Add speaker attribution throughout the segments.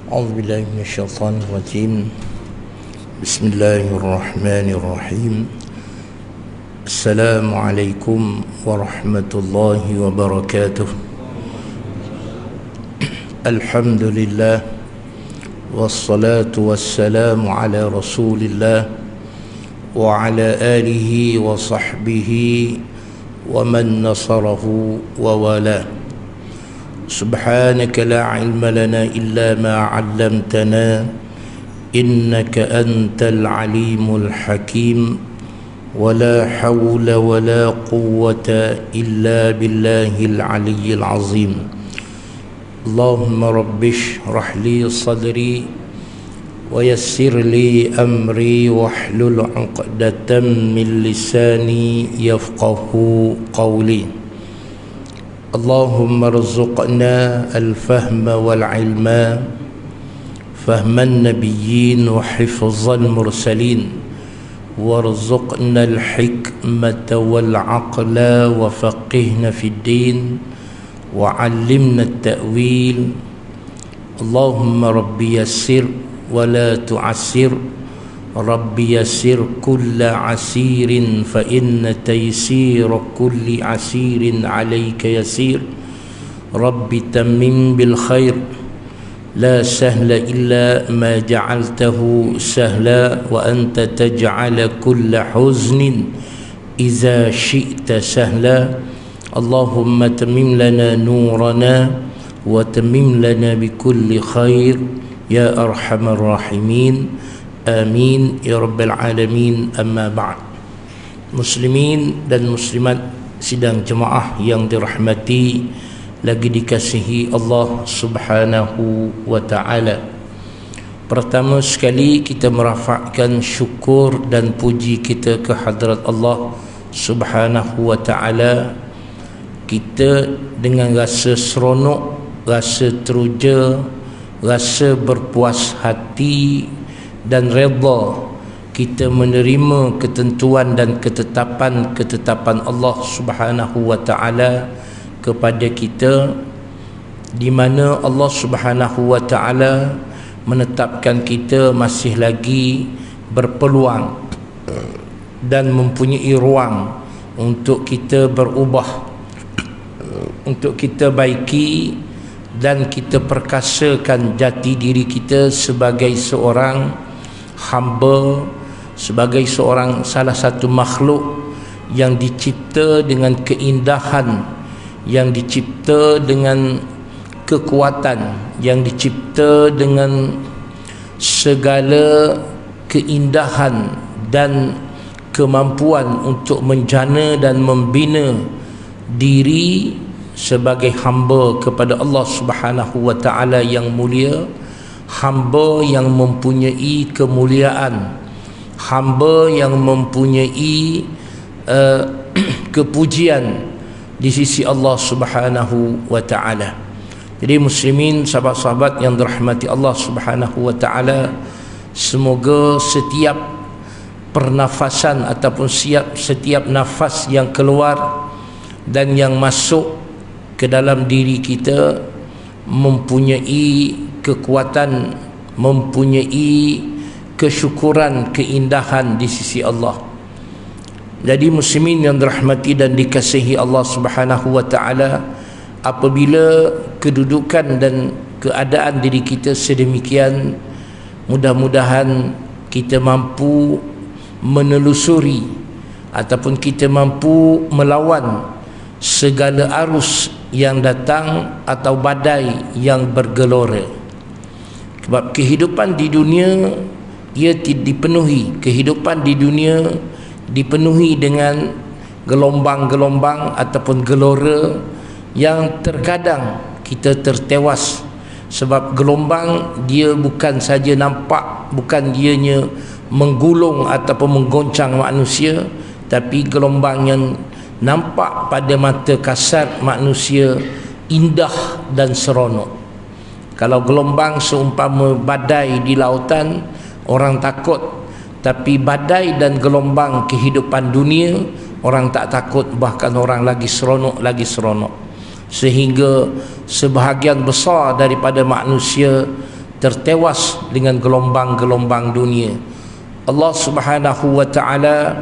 Speaker 1: A'udzubillahi minasyaitonir rajim. Bismillahirrahmanirrahim. Assalamualaikum warahmatullahi wabarakatuh. Alhamdulillah wassalatu wassalamu ala Rasulillah wa ala alihi wa sahbihi wa man nasarahu wa walah. Subhanaka la ilma lana illa ma 'allamtana innaka antal alimul hakim wa la hawla wa la quwwata illa billahil aliyyil azim. Allahumma rabbi shrah li sadri wa yassir li amri wahlul 'uqdatam min lisani yafqahu qawli. Allahumma rzuqna al-fahma wal-ilma fahman nabiyyin wa hifzal mursalin warzuqna al-hikmata wal-aqla wa faqihna fid din wa 'allimna at-ta'wil. Allahumma rabbi yassir wa la tu'assir, rabbi yassir kulla asirin fa inna taysira kulli asirin alayka yasir. Rabbi tammim bil khair la sahla illa ma ja'altahu sahla wa anta taj'ala kulla huznin idza syi'ta sahla. Allahumma tammim lana nurana wa tammim lana bi kulli khair ya arhamar rahimin. Amin ya rabbal alamin. Amma ba'd. Muslimin dan muslimat sidang jemaah yang dirahmati lagi dikasihi Allah Subhanahu wa ta'ala. Pertama sekali kita merafakkan syukur dan puji kita ke hadrat Allah Subhanahu wa ta'ala. Kita dengan rasa seronok, rasa teruja, rasa berpuas hati dan redha kita menerima ketentuan dan ketetapan Allah Subhanahu wa ta'ala kepada kita, di mana Allah Subhanahu wa ta'ala menetapkan kita masih lagi berpeluang dan mempunyai ruang untuk kita berubah, untuk kita baiki dan kita perkasakan jati diri kita sebagai seorang hamba, sebagai seorang salah satu makhluk yang dicipta dengan keindahan, yang dicipta dengan kekuatan, yang dicipta dengan segala keindahan dan kemampuan untuk menjana dan membina diri sebagai hamba kepada Allah Subhanahu wa ta'ala yang mulia, hamba yang mempunyai kemuliaan, hamba yang mempunyai kepujian di sisi Allah Subhanahu wa ta'ala. Jadi muslimin, sahabat-sahabat yang dirahmati Allah Subhanahu wa ta'ala, semoga setiap pernafasan ataupun setiap nafas yang keluar dan yang masuk ke dalam diri kita mempunyai kekuatan, mempunyai kesyukuran, keindahan di sisi Allah. Jadi muslimin yang dirahmati dan dikasihi Allah Subhanahu wa ta'ala, apabila kedudukan dan keadaan diri kita sedemikian, mudah-mudahan kita mampu menelusuri ataupun kita mampu melawan segala arus yang datang atau badai yang bergelora. Sebab kehidupan di dunia ia dipenuhi, kehidupan di dunia dipenuhi dengan gelombang-gelombang ataupun gelora yang terkadang kita tertewas. Sebab gelombang dia bukan saja nampak, bukan dianya menggulung ataupun menggoncang manusia, tapi gelombang yang nampak pada mata kasar manusia indah dan seronok. Kalau gelombang seumpama badai di lautan, orang takut. Tapi badai dan gelombang kehidupan dunia, orang tak takut, bahkan orang lagi seronok, lagi seronok. Sehingga sebahagian besar daripada manusia tertewas dengan gelombang-gelombang dunia. Allah Subhanahu wa ta'ala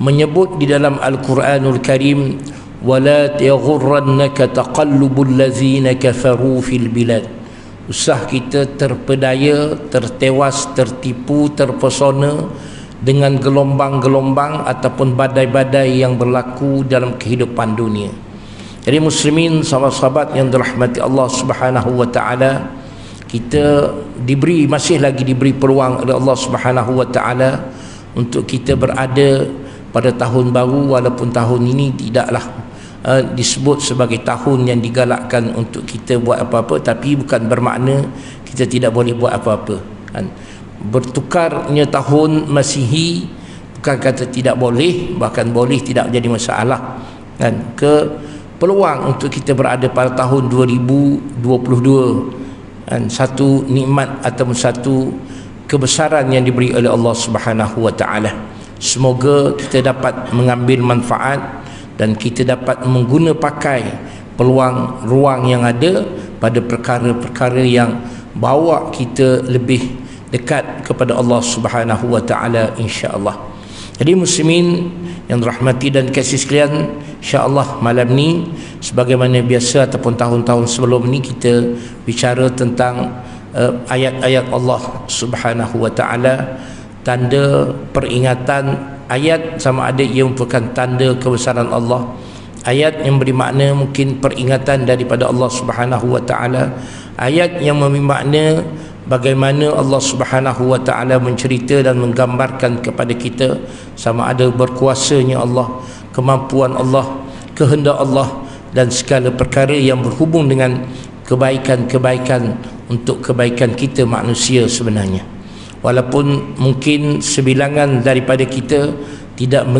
Speaker 1: menyebut di dalam Al-Quranul Karim, وَلَا يَغُرَّنَّكَ تَقَلُّبُ الَّذِينَ كَفَرُوا فِي الْبِلَادِ. Usah kita terpedaya, tertewas, tertipu, terpesona dengan gelombang-gelombang ataupun badai-badai yang berlaku dalam kehidupan dunia. Jadi muslimin, sahabat-sahabat yang dirahmati Allah Subhanahu wa ta'ala, kita masih lagi diberi peluang oleh Allah Subhanahu wa ta'ala untuk kita berada pada tahun baru, walaupun tahun ini tidaklah disebut sebagai tahun yang digalakkan untuk kita buat apa-apa, tapi bukan bermakna kita tidak boleh buat apa-apa kan. Bertukarnya tahun Masihi bukan kata tidak boleh, bahkan boleh, tidak jadi masalah kan. Peluang untuk kita berada pada tahun 2022 dan satu nikmat ataupun satu kebesaran yang diberi oleh Allah Subhanahu wa ta'ala. Semoga kita dapat mengambil manfaat dan kita dapat mengguna pakai peluang ruang yang ada pada perkara-perkara yang bawa kita lebih dekat kepada Allah Subhanahu wa ta'ala, insya-Allah. Jadi muslimin yang dirahmati dan kasih sekalian, insya-Allah malam ni sebagaimana biasa ataupun tahun-tahun sebelum ni kita bicara tentang ayat-ayat Allah Subhanahu wa ta'ala, tanda peringatan. Ayat sama ada ia merupakan tanda kebesaran Allah, ayat yang beri makna mungkin peringatan daripada Allah Subhanahu wa ta'ala, ayat yang memberi makna bagaimana Allah Subhanahu wa ta'ala mencerita dan menggambarkan kepada kita sama ada berkuasanya Allah, kemampuan Allah, kehendak Allah dan segala perkara yang berhubung dengan kebaikan-kebaikan untuk kebaikan kita manusia sebenarnya. Walaupun mungkin sebilangan daripada kita tidak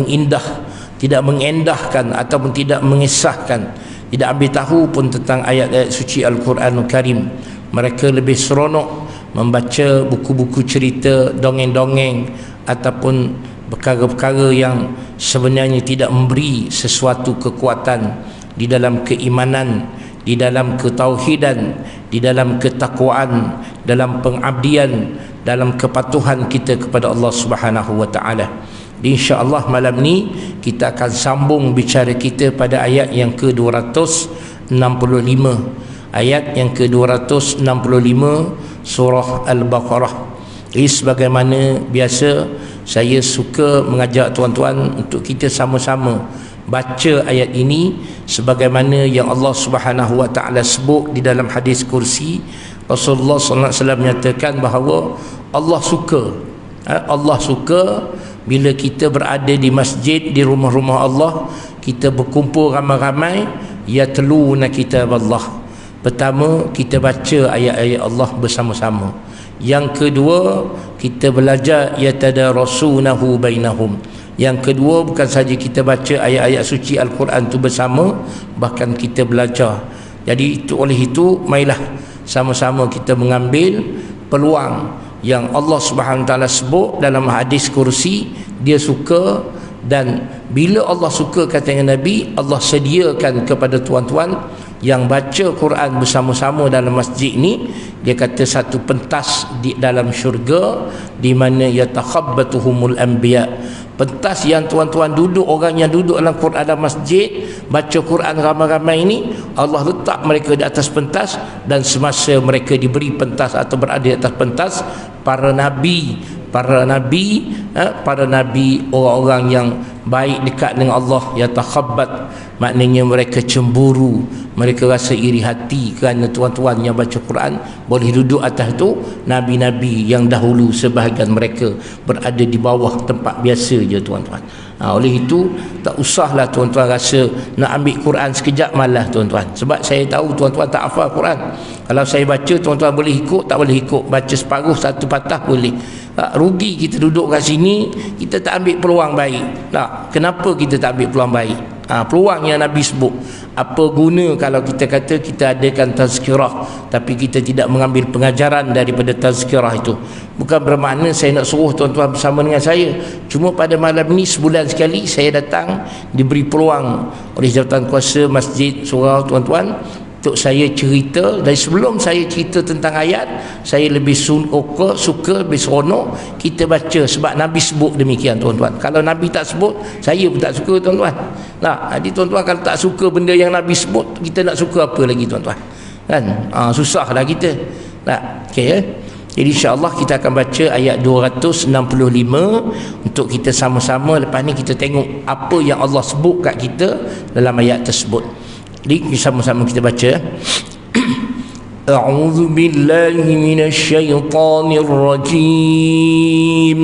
Speaker 1: mengendahkan ataupun tidak mengisahkan, tidak ambil tahu pun tentang ayat-ayat suci Al-Quranul Karim, mereka lebih seronok membaca buku-buku cerita, dongeng-dongeng ataupun perkara-perkara yang sebenarnya tidak memberi sesuatu kekuatan di dalam keimanan, di dalam ketauhidan, di dalam ketakwaan, dalam pengabdian, dalam kepatuhan kita kepada Allah Subhanahu wa ta'ala. InsyaAllah malam ni kita akan sambung bicara kita pada ayat yang ke-265, ayat yang ke-265 surah Al-Baqarah. Jadi sebagaimana biasa, saya suka mengajak tuan-tuan untuk kita sama-sama baca ayat ini sebagaimana yang Allah Subhanahu wa ta'ala sebut di dalam hadis kursi. Rasulullah sallallahu alaihi wasallam menyatakan bahawa Allah suka bila kita berada di masjid, di rumah-rumah Allah, kita berkumpul ramai-ramai, yatluna kitab Allah. Pertama, kita baca ayat-ayat Allah bersama-sama. Yang kedua, kita belajar yatadarasunahu bainahum. Yang kedua, bukan saja kita baca ayat-ayat suci Al-Quran itu bersama, bahkan kita belajar. Jadi oleh itu, marilah sama-sama kita mengambil peluang yang Allah Subhanahu Wa Taala sebut dalam hadis kursi. Dia suka, dan bila Allah suka, katanya Nabi, Allah sediakan kepada tuan-tuan yang baca Quran bersama-sama dalam masjid ni, dia kata satu pentas di dalam syurga di mana yatakhabbatuhumul anbiya. Pentas yang tuan-tuan duduk, orang yang duduk dalam Quran dalam masjid baca Quran ramai-ramai ini, Allah letak mereka di atas pentas, dan semasa mereka diberi pentas atau berada di atas pentas, para nabi, orang-orang yang baik dekat dengan Allah, yatakhabbat, maknanya mereka cemburu, mereka rasa iri hati kerana tuan-tuan yang baca Quran boleh duduk atas tu. Nabi-nabi yang dahulu sebahagian mereka berada di bawah tempat biasa je tuan-tuan. Oleh itu tak usahlah tuan-tuan rasa nak ambil Quran sekejap malah tuan-tuan, sebab saya tahu tuan-tuan tak hafal Quran. Kalau saya baca tuan-tuan boleh ikut, tak boleh ikut, baca separuh satu patah boleh. Rugi kita duduk kat sini, kita tak ambil peluang baik. Kenapa kita tak ambil peluang baik? Peluang yang Nabi sebut. Apa guna kalau kita kata kita adakan tazkirah tapi kita tidak mengambil pengajaran daripada tazkirah itu? Bukan bermakna saya nak suruh tuan-tuan bersama dengan saya. Cuma pada malam ni sebulan sekali saya datang, diberi peluang oleh jawatan kuasa masjid surau tuan-tuan untuk saya cerita. Dan sebelum saya cerita tentang ayat, saya lebih suka lebih seronok kita baca, sebab Nabi sebut demikian tuan-tuan. Kalau Nabi tak sebut, saya pun tak suka tuan-tuan. Jadi tuan-tuan kalau tak suka benda yang Nabi sebut, kita nak suka apa lagi tuan-tuan? Kan? Susahlah kita. Okey. Jadi insya-Allah kita akan baca ayat 265 untuk kita sama-sama. Lepas ni kita tengok apa yang Allah sebut kat kita dalam ayat tersebut. Jadi sama-sama kita baca. A'udzu billahi minasy syaithanir rajim.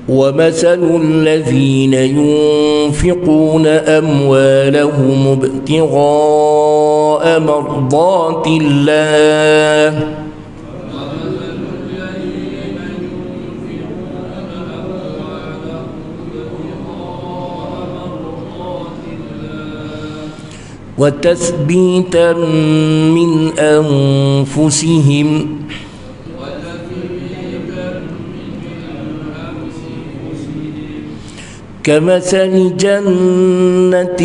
Speaker 1: وَمَثَلُ الَّذِينَ يُنْفِقُونَ أَمْوَالَهُمُ ابْتِغَاءَ مَرْضَاتِ اللَّهِ وتثبيتا من أنفسهم كمثل جنة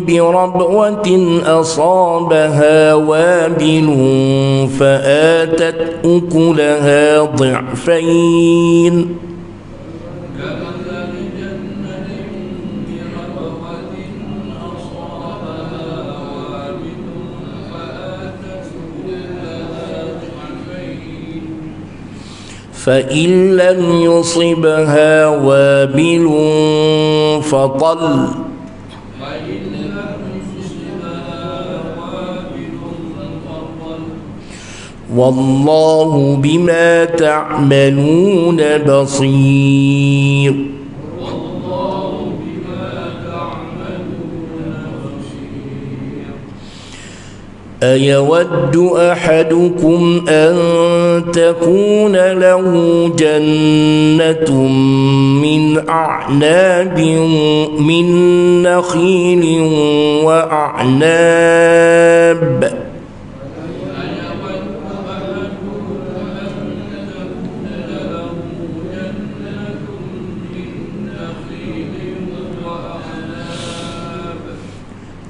Speaker 1: بربوة أصابها وابل فآتت أكلها ضعفين فإن لم يصبها وابل فطل والله بما تعملون بصير أيود أحدكم أن تكون له جنة من أعناب من نخيل وأعناب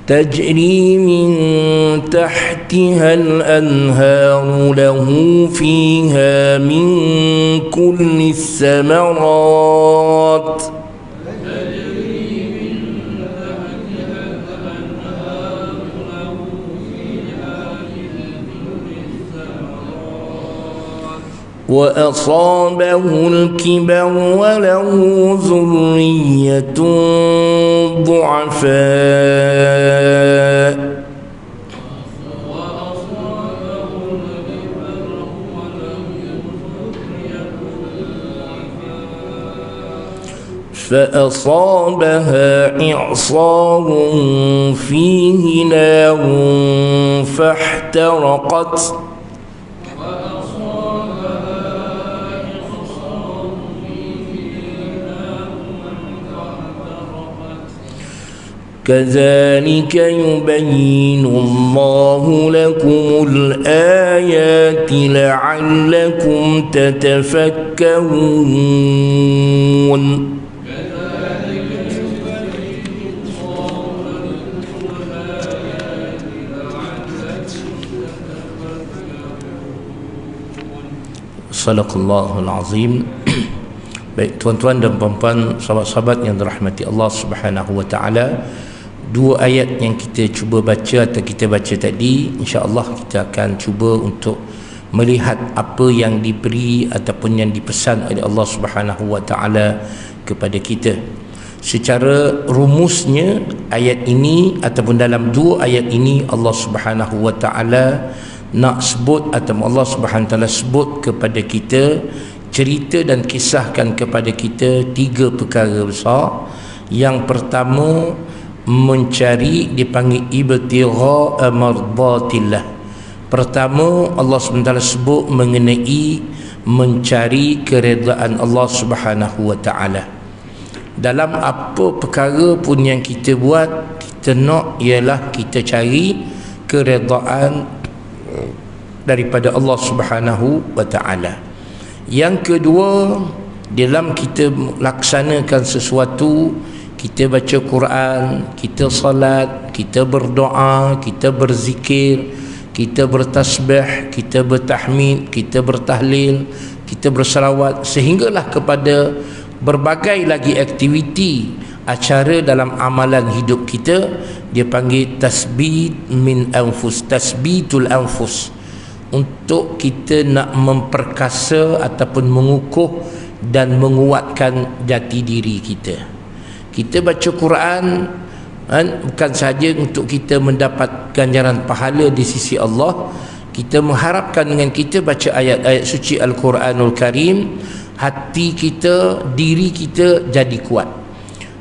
Speaker 1: تجري من تحتها الأنهار له فيها من كل الثمرات وأصابه الكبر وله ذرية ضعفاء فأصابها إعصار فيه نار فاحترقت كذلك يبين الله لكم الآيات لعلكم تتفكرون Sadaqallahul azim. Baik tuan-tuan dan puan-puan, sahabat-sahabat yang dirahmati Allah Subhanahu wa taala, dua ayat yang kita cuba baca atau kita baca tadi, insya-Allah kita akan cuba untuk melihat apa yang diberi ataupun yang dipesan oleh Allah Subhanahu wa taala kepada kita. Secara rumusnya ayat ini ataupun dalam dua ayat ini Allah Subhanahu wa taala nak sebut atau Allah Subhanahu wa taala sebut kepada kita, cerita dan kisahkan kepada kita tiga perkara besar. Yang pertama, mencari, dipanggil ibtigha mardatillah. Pertama, Allah SWT sebut mengenai mencari keredaan Allah Subhanahu wa taala. Dalam apa perkara pun yang kita buat, kita nak ialah kita cari keredaan daripada Allah Subhanahu wa taala. Yang kedua, dalam kita laksanakan sesuatu, kita baca Quran, kita salat, kita berdoa, kita berzikir, kita bertasbih, kita bertahmid, kita bertahlil, kita berselawat, sehinggalah kepada berbagai lagi aktiviti acara dalam amalan hidup kita. Dia panggil tasbit min anfus, tasbitul anfus, untuk kita nak memperkasa ataupun mengukuh dan menguatkan jati diri kita. Kita baca Quran bukan sahaja untuk kita mendapat ganjaran pahala di sisi Allah. Kita mengharapkan dengan kita baca ayat-ayat suci Al-Quranul Karim, hati kita, diri kita jadi kuat.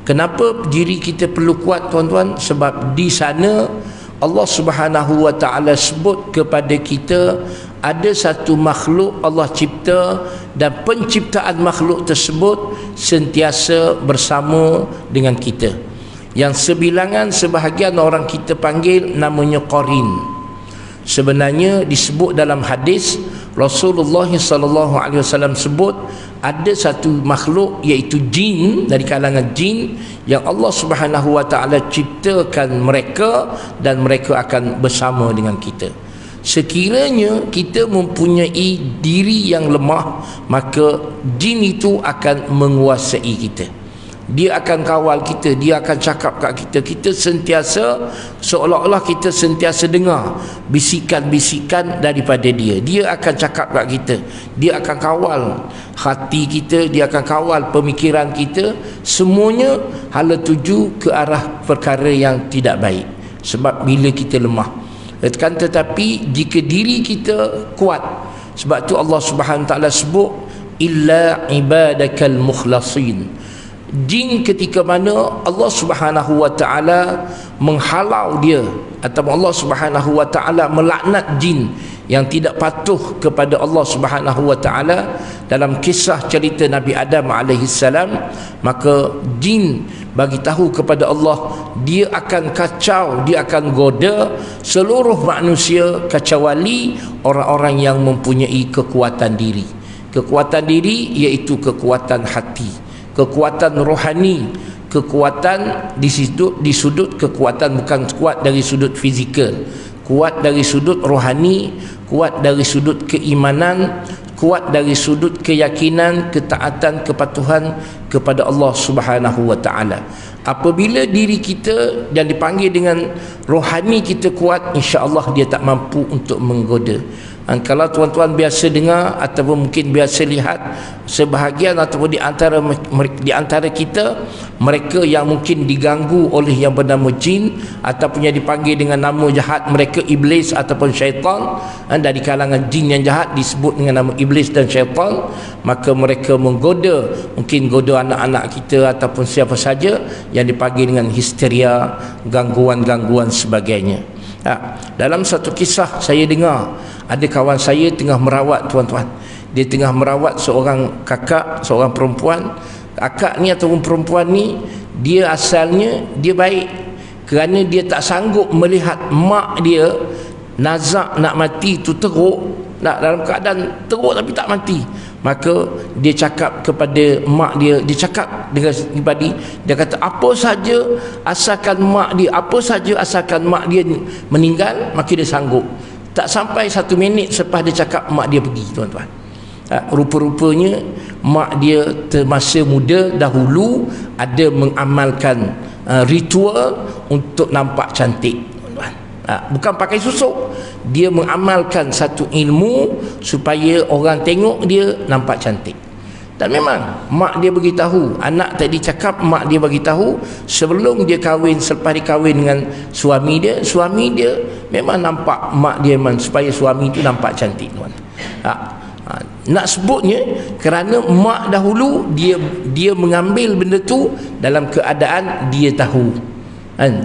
Speaker 1: Kenapa diri kita perlu kuat, tuan-tuan? Sebab di sana Allah Subhanahu wa taala sebut kepada kita ada satu makhluk Allah cipta, dan penciptaan makhluk tersebut sentiasa bersama dengan kita, yang sebilangan sebahagian orang kita panggil namanya qarin. Sebenarnya disebut dalam hadis Rasulullah SAW sebut ada satu makhluk iaitu jin, dari kalangan jin, yang Allah Subhanahu wa taala ciptakan mereka dan mereka akan bersama dengan kita. Sekiranya kita mempunyai diri yang lemah, maka jin itu akan menguasai kita. Dia akan kawal kita, dia akan cakap kat kita. Kita sentiasa, seolah-olah kita sentiasa dengar bisikan-bisikan daripada dia. Dia akan cakap kat kita, dia akan kawal hati kita, dia akan kawal pemikiran kita. Semuanya hala tuju ke arah perkara yang tidak baik. Sebab bila kita lemah, kan, tetapi jika diri kita kuat, sebab tu Allah Subhanahu wa taala sebut illa ibadakal mukhlasin. Jin ketika mana Allah Subhanahu wa taala menghalau dia, atau Allah Subhanahu wa taala melaknat jin yang tidak patuh kepada Allah Subhanahu wa taala dalam kisah cerita Nabi Adam alaihi salam, maka jin bagi tahu kepada Allah dia akan kacau, dia akan goda seluruh manusia kecuali orang-orang yang mempunyai kekuatan diri. Kekuatan diri iaitu kekuatan hati, kekuatan rohani, kekuatan di sudut kekuatan, bukan kuat dari sudut fizikal, kuat dari sudut rohani, kuat dari sudut keimanan, kuat dari sudut keyakinan, ketaatan, kepatuhan kepada Allah Subhanahu wa taala. Apabila diri kita yang dipanggil dengan rohani kita kuat, insya-Allah dia tak mampu untuk menggoda. Kalau tuan-tuan biasa dengar ataupun mungkin biasa lihat sebahagian ataupun di antara kita, mereka yang mungkin diganggu oleh yang bernama jin ataupun yang dipanggil dengan nama jahat mereka iblis ataupun syaitan, dari kalangan jin yang jahat disebut dengan nama iblis dan syaitan, maka mereka menggoda, mungkin goda anak-anak kita ataupun siapa saja yang dipanggil dengan histeria, gangguan-gangguan sebagainya. Dalam satu kisah saya dengar, ada kawan saya tengah merawat, tuan-tuan. Dia tengah merawat seorang kakak, seorang perempuan. Kakak ni ataupun perempuan ni, dia asalnya dia baik, kerana dia tak sanggup melihat mak dia nazak nak mati tu teruk, nak dalam keadaan teruk tapi tak mati. Maka dia cakap kepada mak dia, dia cakap dengan pribadi, dia kata apa saja asalkan mak dia, apa saja asalkan mak dia meninggal, maka dia sanggup. Tak sampai 1 minit selepas dia cakap, mak dia pergi, tuan-tuan. Rupa-rupanya mak dia masa muda dahulu ada mengamalkan ritual untuk nampak cantik. Bukan pakai susuk, dia mengamalkan satu ilmu supaya orang tengok dia nampak cantik. Dan memang mak dia beritahu, anak tadi cakap mak dia beritahu sebelum dia kahwin, selepas dia kahwin dengan suami dia memang nampak mak dia memang supaya suami itu nampak cantik, tuan. Nak sebutnya kerana mak dahulu dia mengambil benda tu dalam keadaan dia tahu.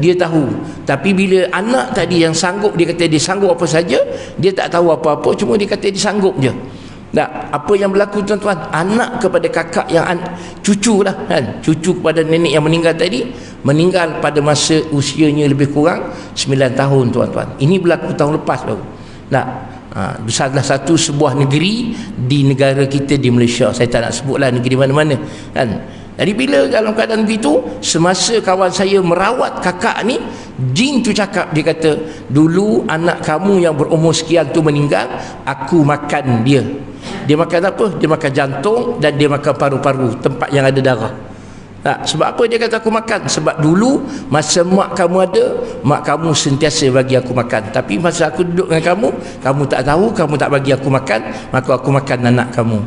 Speaker 1: Dia tahu. Tapi bila anak tadi yang sanggup, dia kata dia sanggup apa saja, dia tak tahu apa-apa, cuma dia kata dia sanggup je. Apa yang berlaku, tuan-tuan? Anak kepada kakak yang cucu lah, cucu kepada nenek yang meninggal tadi, meninggal pada masa usianya lebih kurang 9 tahun, tuan-tuan. Ini berlaku tahun lepas baru. Salah satu sebuah negeri di negara kita di Malaysia, saya tak nak sebutlah negeri mana-mana, Jadi bila dalam keadaan begitu, semasa kawan saya merawat kakak ni, jin tu cakap, dia kata, dulu anak kamu yang berumur sekian tu meninggal, aku makan dia. Dia makan apa? Dia makan jantung dan dia makan paru-paru, tempat yang ada darah. Sebab apa dia kata aku makan? Sebab dulu masa mak kamu ada, mak kamu sentiasa bagi aku makan. Tapi masa aku duduk dengan kamu, kamu tak tahu, kamu tak bagi aku makan, maka aku makan anak kamu.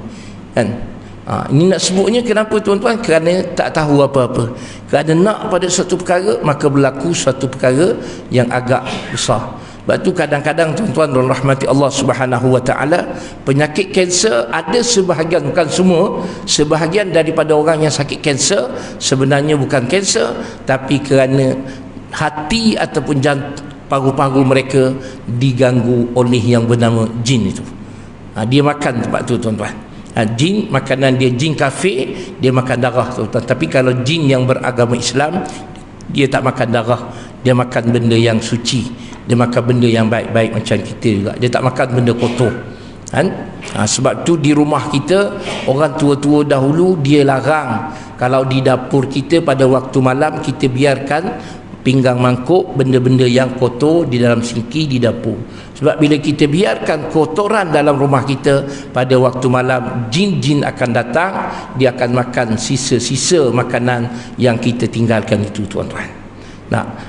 Speaker 1: Ini nak sebutnya kenapa, tuan-tuan? Kerana tak tahu apa-apa. Kerana nak pada suatu perkara, maka berlaku suatu perkara yang agak besar. Sebab tu kadang-kadang, tuan-tuan dan rahmati Allah Subhanahu wa taala, penyakit kanser ada sebahagian, bukan semua, sebahagian daripada orang yang sakit kanser sebenarnya bukan kanser, tapi kerana hati ataupun paru-paru mereka diganggu oleh yang bernama jin itu. Dia makan tempat tu, tuan-tuan. Jin, makanan dia jin kafir, dia makan darah, tuan-tuan. Tapi kalau jin yang beragama Islam, dia tak makan darah, dia makan benda yang suci, dia makan benda yang baik-baik macam kita juga. Dia tak makan benda kotor. Sebab tu di rumah kita, orang tua-tua dahulu dia larang kalau di dapur kita pada waktu malam kita biarkan pinggang mangkuk, benda-benda yang kotor di dalam sinki di dapur. Sebab bila kita biarkan kotoran dalam rumah kita pada waktu malam, jin-jin akan datang, dia akan makan sisa-sisa makanan yang kita tinggalkan itu, tuan-tuan.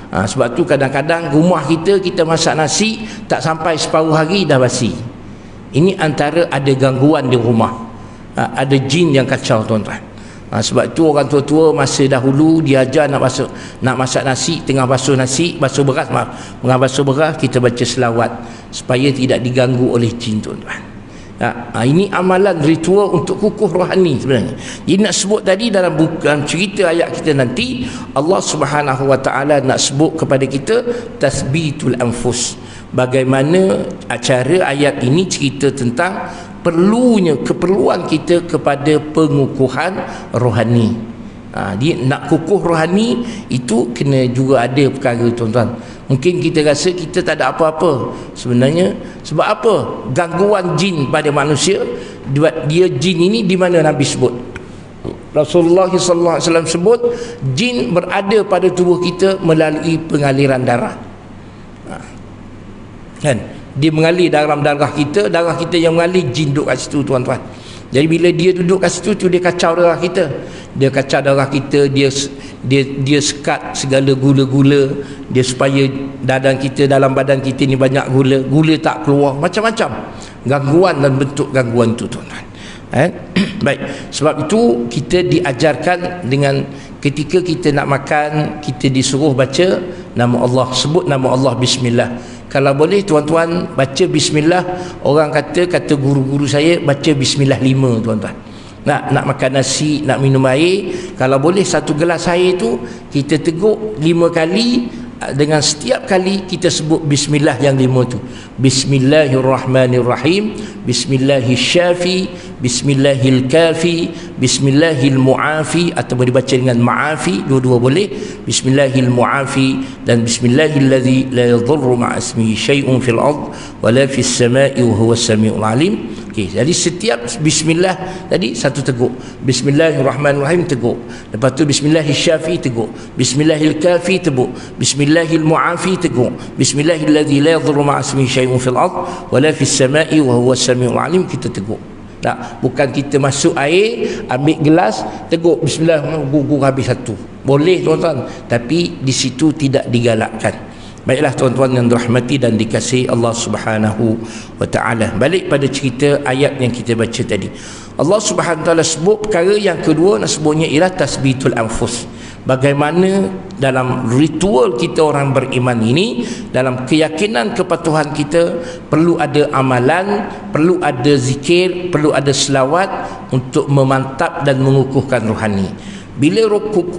Speaker 1: Sebab tu kadang-kadang rumah kita masak nasi tak sampai separuh hari dah basi. Ini antara ada gangguan di rumah, ada jin yang kacau, tuan-tuan. Sebab tu orang tua-tua masa dahulu dia ajar nak masak nasi, tengah basuh beras, kita baca selawat supaya tidak diganggu oleh jin, tuan-tuan. Ini amalan ritual untuk kukuh rohani sebenarnya. Jadi nak sebut tadi dalam cerita ayat kita nanti, Allah Subhanahu wa taala nak sebut kepada kita tasbitul anfus. Bagaimana cara ayat ini cerita tentang keperluan kita kepada pengukuhan rohani. Dia nak kukuh rohani itu kena juga ada perkara, tuan-tuan. Mungkin kita rasa kita tak ada apa-apa. Sebenarnya sebab apa? Gangguan jin pada manusia. Dia jin ini di mana Nabi sebut? Rasulullah sallallahu alaihi wasallam sebut jin berada pada tubuh kita melalui pengaliran darah. Dia mengalir dalam darah kita yang mengalir, jin duduk kat situ, tuan-tuan. Jadi bila dia duduk kat situ tu, dia kacau darah kita. Dia sekat segala gula-gula, dia supaya dalam badan kita ni banyak gula tak keluar, macam-macam gangguan dan bentuk gangguan tu, tuan-tuan. Baik, sebab itu kita diajarkan dengan ketika kita nak makan, kita disuruh baca nama Allah, sebut nama Allah, bismillah. Kalau boleh, tuan-tuan, baca bismillah. Orang kata guru-guru saya baca bismillah 5, tuan-tuan. Nak makan nasi, nak minum air, kalau boleh satu gelas air tu kita teguk 5 kali. Dengan setiap kali kita sebut bismillah yang 5 tu. Bismillahirrahmanirrahim, Bismillahirrahsyafi, Bismillahilkafi, Bismillahilmuafi, atau dibaca dengan ma'afi, dua-dua boleh. Bismillahilmuafi dan Bismillahilladzi la yadhurru ma'asmihi syai'un fil ard wa la fis sama'i wa huwas samiul alim. Okey, jadi setiap bismillah tadi satu teguk. Bismillahirrahmanirrahim teguk. Lepas tu Bismillahirrahsyafi teguk. Bismillahilkafi teguk. Bismillahilmuafi teguk. Bismillahilladzi la yadhurru ma'asmihi syai'un fil ard wa la fis sama'i wa huwas samiul alim, kita teguk. Bukan kita masuk air, ambil gelas, teguk bismillah, gugur habis satu. Boleh tuan-tuan, tapi di situ tidak digalakkan. Baiklah tuan-tuan yang dirahmati dan dikasihi Allah Subhanahu wa taala. Balik pada cerita ayat yang kita baca tadi. Allah Subhanahu wa taala sebut perkara yang kedua, nak sebutnya ialah tasbitul anfus. Bagaimana dalam ritual kita orang beriman ini, dalam keyakinan kepatuhan kita, perlu ada amalan, perlu ada zikir, perlu ada selawat untuk memantap dan mengukuhkan rohani. Bila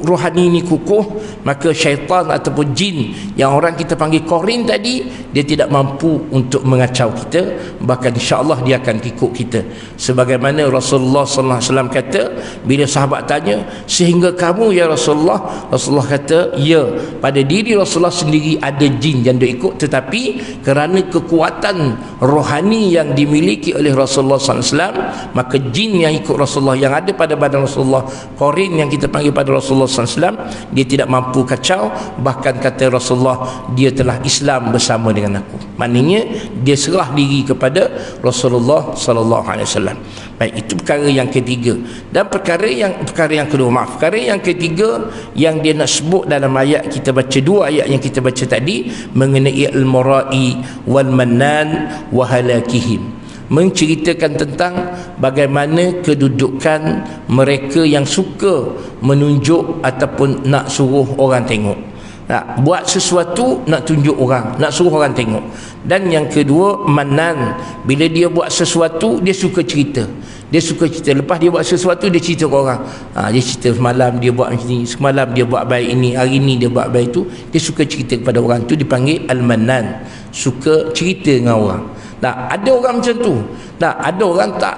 Speaker 1: rohani ini kukuh, maka syaitan ataupun jin yang orang kita panggil korin tadi, dia tidak mampu untuk mengacau kita, bahkan insya-Allah dia akan ikut kita. Sebagaimana Rasulullah sallallahu alaihi wasallam kata, bila sahabat tanya, sehingga kamu ya Rasulullah, Rasulullah kata, ya, pada diri Rasulullah sendiri ada jin yang dia ikut, tetapi kerana kekuatan rohani yang dimiliki oleh Rasulullah sallallahu alaihi wasallam, maka jin yang ikut Rasulullah, yang ada pada badan Rasulullah, korin yang kita panggil pada Rasulullah SAW, dia tidak mampu kacau. Bahkan kata Rasulullah, dia telah Islam bersama dengan aku. Maknanya dia serah diri kepada Rasulullah SAW. Baik, itu perkara yang ketiga. Dan perkara yang kedua, perkara yang ketiga yang dia nak sebut dalam ayat kita baca, dua ayat yang kita baca tadi, mengenai al-mura'i wal mannan wa halakihim, menceritakan tentang bagaimana kedudukan mereka yang suka menunjuk ataupun nak suruh orang tengok, nak buat sesuatu nak tunjuk orang, nak suruh orang tengok. Dan yang kedua, manan, bila dia buat sesuatu dia suka cerita. Lepas dia buat sesuatu dia cerita ke orang. Dia cerita semalam dia buat macam ni, semalam dia buat baik ini, hari ni dia buat baik tu. Dia suka cerita kepada orang, tu dipanggil al-manan, suka cerita dengan orang. Ada orang macam tu. Ada orang tak.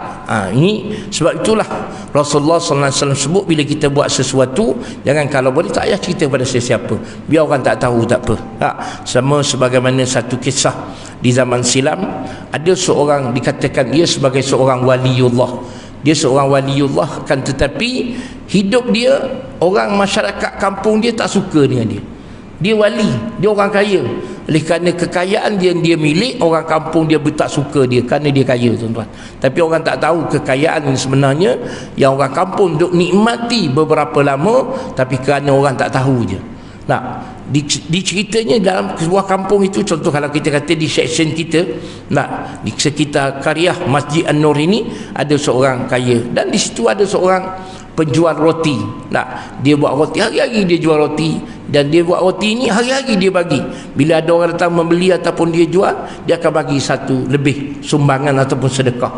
Speaker 1: Ini sebab itulah Rasulullah sallallahu alaihi wasallam sebut, bila kita buat sesuatu, jangan kalau boleh tak payah cerita pada sesiapa, biar orang tak tahu, tak apa. Sama sebagaimana satu kisah di zaman silam, ada seorang dikatakan dia sebagai seorang waliullah. Dia seorang waliullah, kan tetapi hidup dia, orang masyarakat kampung dia tak suka dengan dia. Dia wali, dia orang kaya. Oleh kerana kekayaan dia milik, orang kampung dia tak suka dia kerana dia kaya, tuan-tuan. Tapi orang tak tahu kekayaan ini sebenarnya yang orang kampung duk nikmati beberapa lama, tapi kerana orang tak tahu je. Diceritanya dalam sebuah kampung itu, contoh kalau kita kata di section kita, di sekitar Karyah Masjid An-Nur ini ada seorang kaya, dan di situ ada seorang penjual roti. Dia buat roti, hari-hari dia jual roti, dan dia buat roti ni hari-hari dia bagi. Bila ada orang datang membeli ataupun dia jual, dia akan bagi satu lebih sumbangan ataupun sedekah.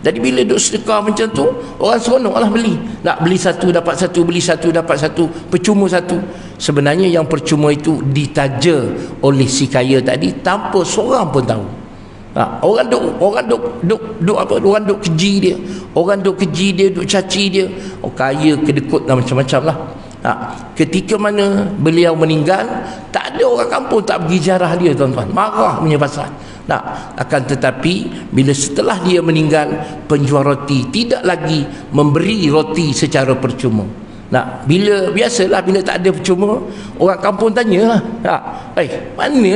Speaker 1: Jadi bila duk sedekah macam tu, orang seronoklah beli. Nak beli satu dapat satu, beli satu dapat satu, percuma satu. Sebenarnya yang percuma itu ditaja oleh si kaya tadi tanpa seorang pun tahu. Orang duk keji dia, duk caci dia. Kaya kedekut dan macam-macam lah. Ketika mana beliau meninggal, tak ada orang kampung tak pergi ziarah dia, tuan-tuan. Marah punya pasal. Akan tetapi bila setelah dia meninggal, penjual roti tidak lagi memberi roti secara percuma. Bila biasalah bila tak ada percuma, orang kampung tanya, mana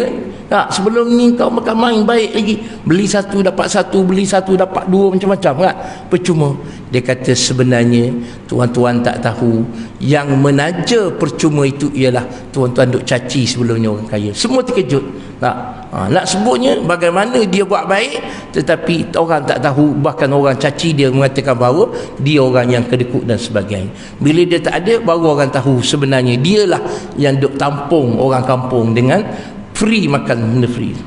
Speaker 1: sebelum ni kau makan main baik lagi, beli satu dapat satu, beli satu dapat dua, macam-macam percuma. Dia kata sebenarnya tuan-tuan tak tahu, yang menaja percuma itu ialah tuan-tuan duk caci sebelumnya orang kaya. Semua terkejut. Nak sebutnya bagaimana dia buat baik, tetapi orang tak tahu, bahkan orang caci dia, mengatakan bahawa dia orang yang kedekut dan sebagainya. Bila dia tak ada, baru orang tahu sebenarnya dialah yang duk tampung orang kampung dengan free, makan benda free.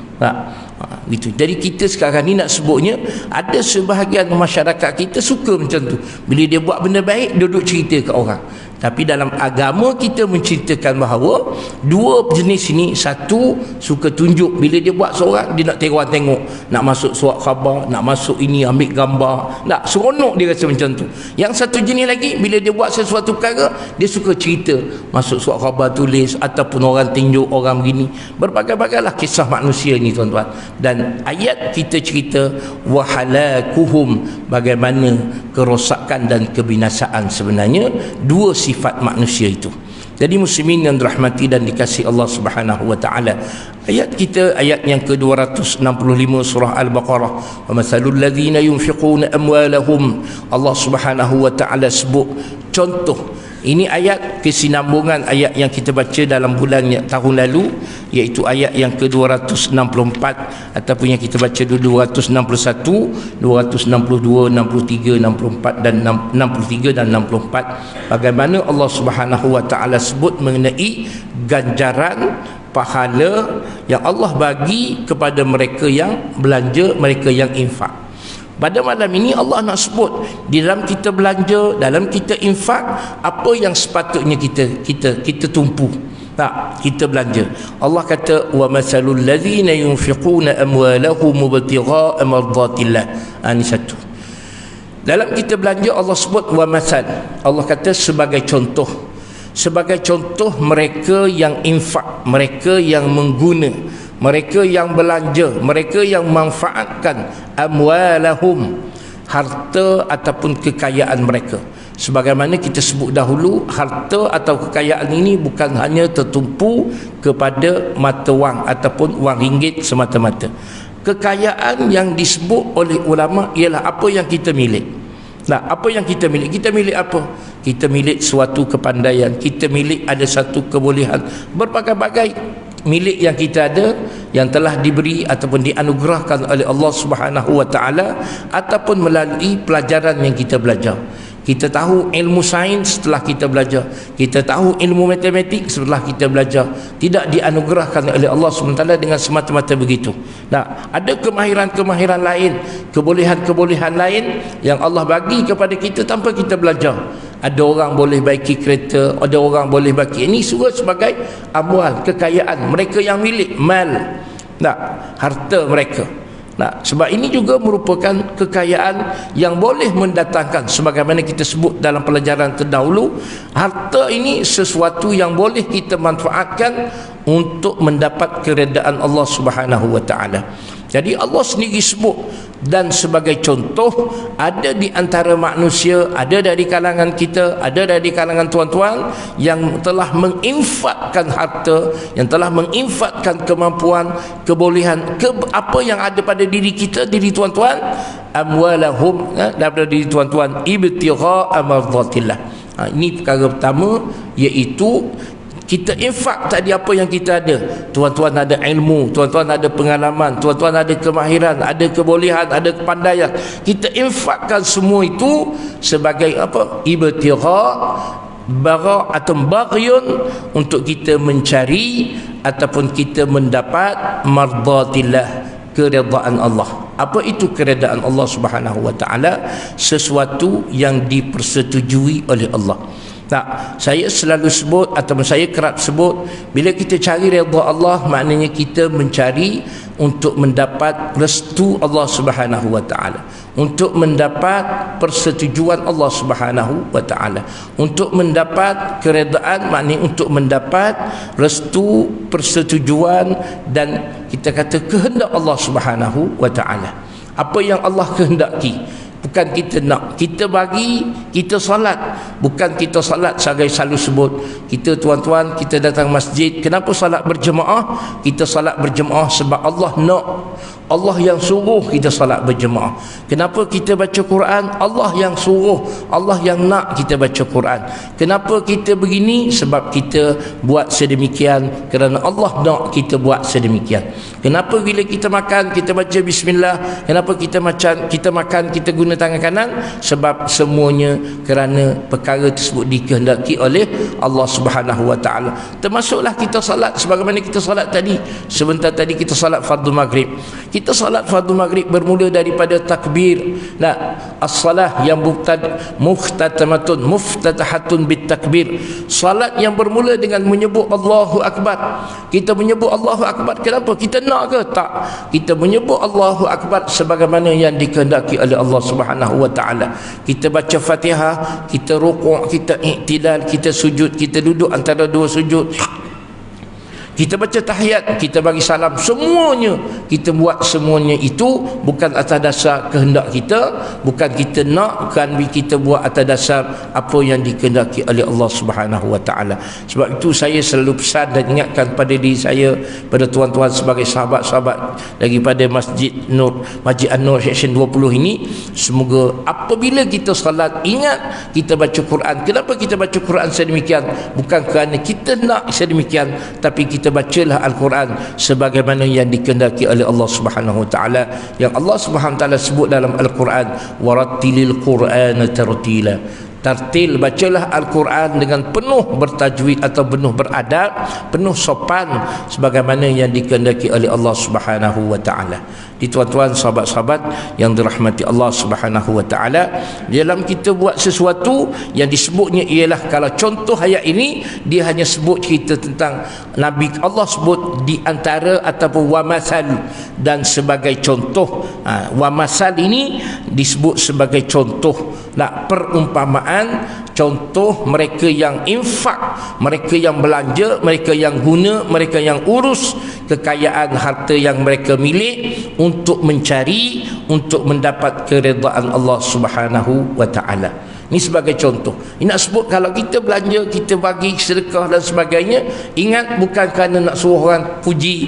Speaker 1: Gitu. Jadi kita sekarang ni nak sebutnya, ada sebahagian masyarakat kita suka macam tu. Bila dia buat benda baik, dia duduk cerita ke orang. Tapi dalam agama kita menceritakan bahawa dua jenis ini, satu suka tunjuk. Bila dia buat seorang, dia nak orang tengok, nak masuk surat khabar, nak masuk ini, ambil gambar, nak seronok, dia rasa macam tu. Yang satu jenis lagi, bila dia buat sesuatu perkara, dia suka cerita, masuk surat khabar tulis, ataupun orang tunjuk, orang begini. Berbagai-bagailah kisah manusia ni, tuan-tuan. Dan ayat kita cerita wahalakuhum, bagaimana kerosakan dan kebinasaan sebenarnya dua sifat manusia itu. Jadi muslimin yang dirahmati dan dikasihi Allah Subhanahu wa taala, ayat kita ayat yang ke-265 surah Al-Baqarah, wa masalul ladzina yunfiquna amwalahum, Allah Subhanahu wa taala sebut contoh. Ini ayat kesinambungan ayat yang kita baca dalam bulan tahun lalu, iaitu ayat yang ke-264 ataupun yang kita baca dulu 261, 262, 63, 64 dan 63 dan 64. Bagaimana Allah Subhanahu wa taala sebut mengenai ganjaran pahala yang Allah bagi kepada mereka yang belanja, mereka yang infak. Pada malam ini Allah nak sebut di dalam kita belanja, dalam kita infak, apa yang sepatutnya kita tumpu. Tak, kita belanja. Allah kata wa masalul ladzina yunfiquna amwalahum ibtigha'a mardatillah. Ini satu. Dalam kita belanja Allah sebut wa masal. Allah kata sebagai contoh. Sebagai contoh mereka yang infak, mereka yang mengguna, mereka yang belanja, mereka yang manfaatkan amwalahum, harta ataupun kekayaan mereka. Sebagaimana kita sebut dahulu, harta atau kekayaan ini bukan hanya tertumpu kepada mata wang ataupun wang ringgit semata-mata. Kekayaan yang disebut oleh ulama ialah apa yang kita milik. Nah, apa yang kita milik? Kita milik apa? Kita milik suatu kepandaian, kita milik ada satu kebolehan, berbagai-bagai milik yang kita ada, yang telah diberi ataupun dianugerahkan oleh Allah Subhanahu wa taala, ataupun melalui pelajaran yang kita belajar. Kita tahu ilmu sains setelah kita belajar, kita tahu ilmu matematik setelah kita belajar. Tidak dianugerahkan oleh Allah SWT dengan semata-mata begitu. Nah, ada kemahiran-kemahiran lain, kebolehan-kebolehan lain yang Allah bagi kepada kita tanpa kita belajar. Ada orang boleh baiki kereta, ada orang boleh baiki ini, semua sebagai amwal, kekayaan mereka yang milik, mal. Nah, harta mereka. Nah, sebab ini juga merupakan kekayaan yang boleh mendatangkan, sebagaimana kita sebut dalam pelajaran terdahulu, harta ini sesuatu yang boleh kita manfaatkan untuk mendapat keredaan Allah Subhanahu wa taala. Jadi Allah sendiri sebut, dan sebagai contoh ada di antara manusia, ada dari kalangan kita, ada dari kalangan tuan-tuan yang telah menginfakkan harta, yang telah menginfakkan kemampuan, kebolehan, apa yang ada pada diri kita, diri tuan-tuan, amwalahum, daripada diri tuan-tuan, ibtigha'a mardatillah. Ini perkara pertama, iaitu kita infak tadi apa yang kita ada. Tuan-tuan ada ilmu, tuan-tuan ada pengalaman, tuan-tuan ada kemahiran, ada kebolehan, ada kepandaian. Kita infakkan semua itu sebagai apa? Ibtigha' atau baghiyun, untuk kita mencari ataupun kita mendapat mardatillah, keredaan Allah. Apa itu keredaan Allah Subhanahu wa taala? Sesuatu yang dipersetujui oleh Allah. Tak, saya selalu sebut ataupun saya kerap sebut, bila kita cari redha Allah, maknanya kita mencari untuk mendapat restu Allah Subhanahu wa taala, untuk mendapat persetujuan Allah Subhanahu wa taala, untuk mendapat keredaan, maknanya untuk mendapat restu, persetujuan dan kita kata kehendak Allah Subhanahu wa taala. Apa yang Allah kehendaki, bukan kita nak, kita bagi, kita salat. Bukan kita salat saya selalu sebut, kita tuan-tuan, kita datang masjid, kenapa salat berjemaah? Kita salat berjemaah sebab Allah nak, Allah yang suruh kita salat berjemaah. Kenapa kita baca Quran? Allah yang suruh, Allah yang nak kita baca Quran. Kenapa kita begini? Sebab kita buat sedemikian kerana Allah nak kita buat sedemikian. Kenapa bila kita makan kita baca bismillah? Kenapa kita makan kita guna tangan kanan? Sebab semuanya kerana perkara tersebut dikehendaki oleh Allah Subhanahu wa taala. Termasuklah kita salat, sebagaimana kita salat tadi, sebentar tadi kita salat fardu maghrib. Kita salat fardu maghrib bermula daripada takbir. Nah, as-salah yang muftatahatun bitakbir. Salat yang bermula dengan menyebut Allahu Akbar. Kita menyebut Allahu Akbar, kenapa? Kita nak ke? Tak. Kita menyebut Allahu Akbar sebagaimana yang dikehendaki oleh Allah Subhanahu wa taala. Kita baca Fatihah, kita rukuk, kita i'tidal, kita sujud, kita duduk antara dua sujud, Kita baca tahiyat, kita bagi salam, semuanya kita buat, semuanya itu bukan atas dasar kehendak kita, bukan kita nak, kan kita buat atas dasar apa yang dikehendaki oleh Allah Subhanahu wa taala. Sebab itu saya selalu pesan dan ingatkan pada diri saya, pada tuan-tuan sebagai sahabat-sahabat daripada Masjid An-Nur Seksyen 20 ini, semoga apabila kita salat ingat kita baca Quran. Kenapa kita baca Quran sedemikian? Bukan kerana kita nak sedemikian, tapi kita bacalah Al-Quran sebagaimana yang dikehendaki oleh Allah Subhanahu wa taala, yang Allah Subhanahu wa taala sebut dalam Al-Quran, warattilil Qur'ana tartila. Tartil, bacalah Al-Quran dengan penuh bertajwid atau penuh beradab, penuh sopan sebagaimana yang dikehendaki oleh Allah Subhanahu wa taala. Di tuan-tuan sahabat-sahabat yang dirahmati Allah Subhanahu wa taala, dalam kita buat sesuatu yang disebutnya ialah, kalau contoh ayat ini dia hanya sebut cerita tentang Nabi, Allah sebut di antara ataupun wa masal dan sebagai contoh. Wa masal ini disebut sebagai contoh, perumpamaan, contoh mereka yang infak, mereka yang belanja, mereka yang guna, mereka yang urus kekayaan harta yang mereka milik untuk mencari, untuk mendapat keredaan Allah Subhanahu wa taala. Ini sebagai contoh. Ini nak sebut kalau kita belanja, kita bagi sedekah dan sebagainya, ingat bukan kerana nak suruh orang puji,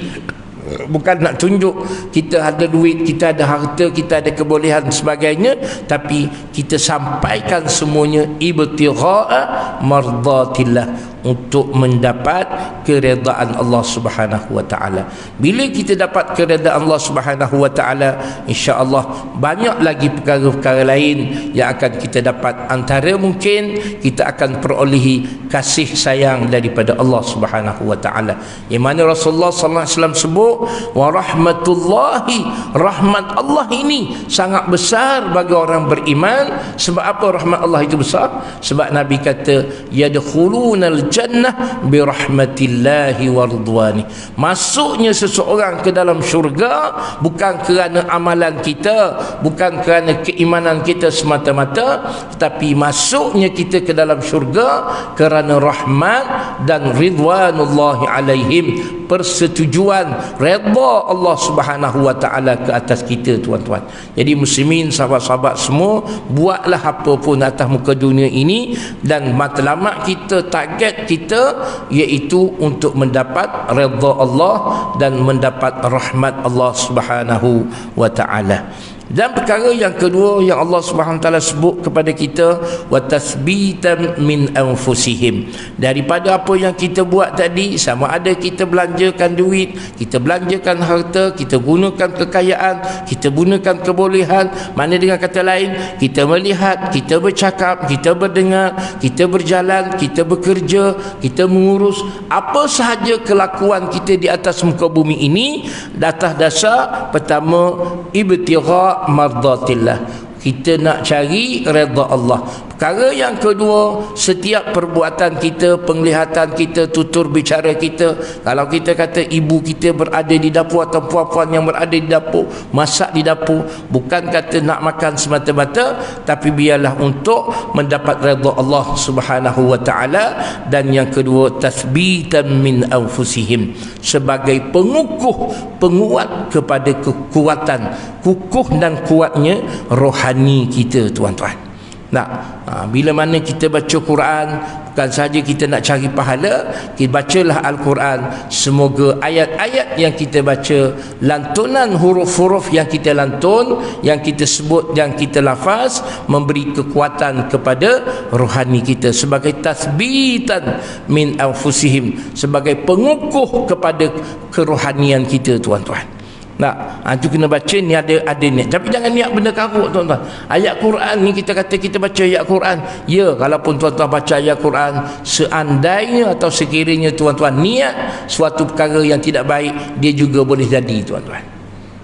Speaker 1: bukan nak tunjuk kita ada duit, kita ada harta, kita ada kebolehan sebagainya, tapi kita sampaikan semuanya ibtigha'a mardatillah, untuk mendapat keredaan Allah Subhanahu wa taala. Bila kita dapat keredaan Allah Subhanahu wa taala, insya-Allah banyak lagi perkara-perkara lain yang akan kita dapat. Antara mungkin kita akan perolehi kasih sayang daripada Allah Subhanahu wa taala, yang mana Rasulullah sallallahu alaihi wasallam sebut, wa rahmatullahi, rahmat Allah ini sangat besar bagi orang beriman. Sebab apa rahmat Allah itu besar? Sebab Nabi kata, yadkhulunal jannah bi rahmatillahi wa ridwani. Masuknya seseorang ke dalam syurga bukan kerana amalan kita, bukan kerana keimanan kita semata-mata, tetapi masuknya kita ke dalam syurga kerana rahmat dan ridwanullahi alaihim, persetujuan, redha Allah Subhanahu wa taala ke atas kita, tuan-tuan. Jadi muslimin, sahabat-sahabat semua, buatlah apa pun atas muka dunia ini, dan matlamat kita, target kita iaitu untuk mendapat redha Allah dan mendapat rahmat Allah Subhanahu wa taala. Dan perkara yang kedua yang Allah Subhanahu taala sebut kepada kita, wa tasbitan min anfusihim, daripada apa yang kita buat tadi, sama ada kita belanjakan duit, kita belanjakan harta, kita gunakan kekayaan, kita gunakan kebolehan, mana dengan kata lain, kita melihat, kita bercakap, kita berdengar, kita berjalan, kita bekerja, kita mengurus apa sahaja kelakuan kita di atas muka bumi ini, atas dasar pertama ibtigha mardatillah, kita nak cari redha Allah. Perkara yang kedua, setiap perbuatan kita, penglihatan kita, tutur bicara kita, kalau kita kata ibu kita berada di dapur atau puan-puan yang berada di dapur, masak di dapur, bukan kata nak makan semata-mata, tapi biarlah untuk mendapat redha Allah Subhanahu wa taala. Dan yang kedua, tathbitan min anfusihim, sebagai pengukuh, penguat kepada kekuatan, kukuh dan kuatnya rohani kita, tuan-tuan. Bila mana kita baca Quran, bukan sahaja kita nak cari pahala, kita bacalah Al-Quran, semoga ayat-ayat yang kita baca, lantunan huruf-huruf yang kita lantun, yang kita sebut, yang kita lafaz, memberi kekuatan kepada rohani kita, sebagai tasbitan min anfusihim, sebagai pengukuh kepada kerohanian kita, tuan-tuan. Itu kena baca, ni ada niat, tapi jangan niat benda karut, tuan-tuan. Ayat Quran ni kita kata kita baca ayat Quran, ya, kalaupun tuan-tuan baca ayat Quran, seandainya atau sekiranya tuan-tuan niat suatu perkara yang tidak baik, dia juga boleh jadi, tuan-tuan.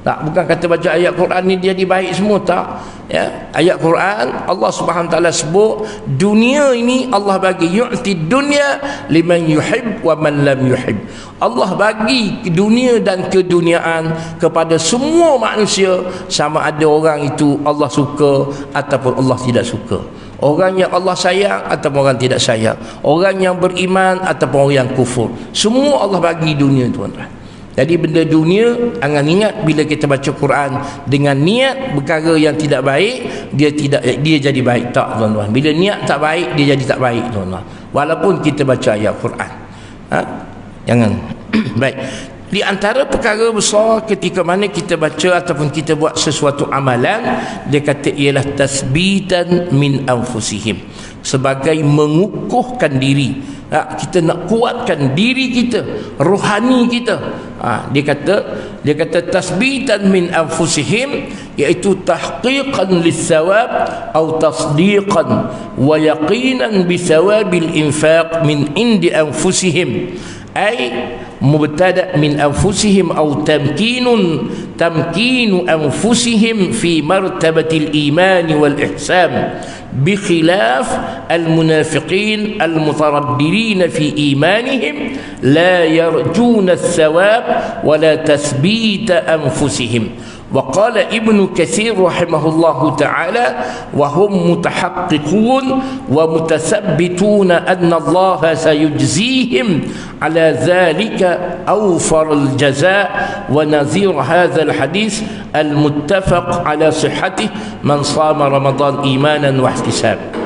Speaker 1: Tak, bukan kata baca ayat Quran ni dia baik semua, tak. Ya, ayat Quran Allah Subhanahu taala sebut dunia ini Allah bagi yu'ti dunya liman yuhib wa man lam yuhib. Allah bagi dunia dan keduniaan kepada semua manusia, sama ada orang itu Allah suka ataupun Allah tidak suka. Orang yang Allah sayang ataupun orang tidak sayang, orang yang beriman ataupun orang yang kufur, semua Allah bagi dunia, tuan-tuan. Jadi benda dunia, jangan ingat bila kita baca Quran dengan niat perkara yang tidak baik, dia jadi baik, tak, tuan-tuan. Bila niat tak baik, dia jadi tak baik, tuan-tuan, walaupun kita baca ayat Quran. Jangan. Baik. Di antara perkara besar ketika mana kita baca ataupun kita buat sesuatu amalan, dia kata ialah tasbitan min anfusihim, sebagai mengukuhkan diri. Kita nak kuatkan diri kita, rohani kita. Dia kata tasbitan min anfusihim, iaitu tahqiqan lis-sawab atau tasdiqan wa yaqinan bi thawabil infaq min indi anfusihim, ay mubtada min anfusihim atau tamkinu anfusihim fi martabatil iman wal ihsan, بخلاف المنافقين المترددين في إيمانهم لا يرجون الثواب ولا تثبيت أنفسهم. وقال ابن كثير رحمه الله تعالى وهم متحققون ومتثبتون أن الله سيجزيهم على ذلك أوفر الجزاء. ونظير هذا الحديث المتفق على صحته من صام رمضان إيمانا واحتسابا.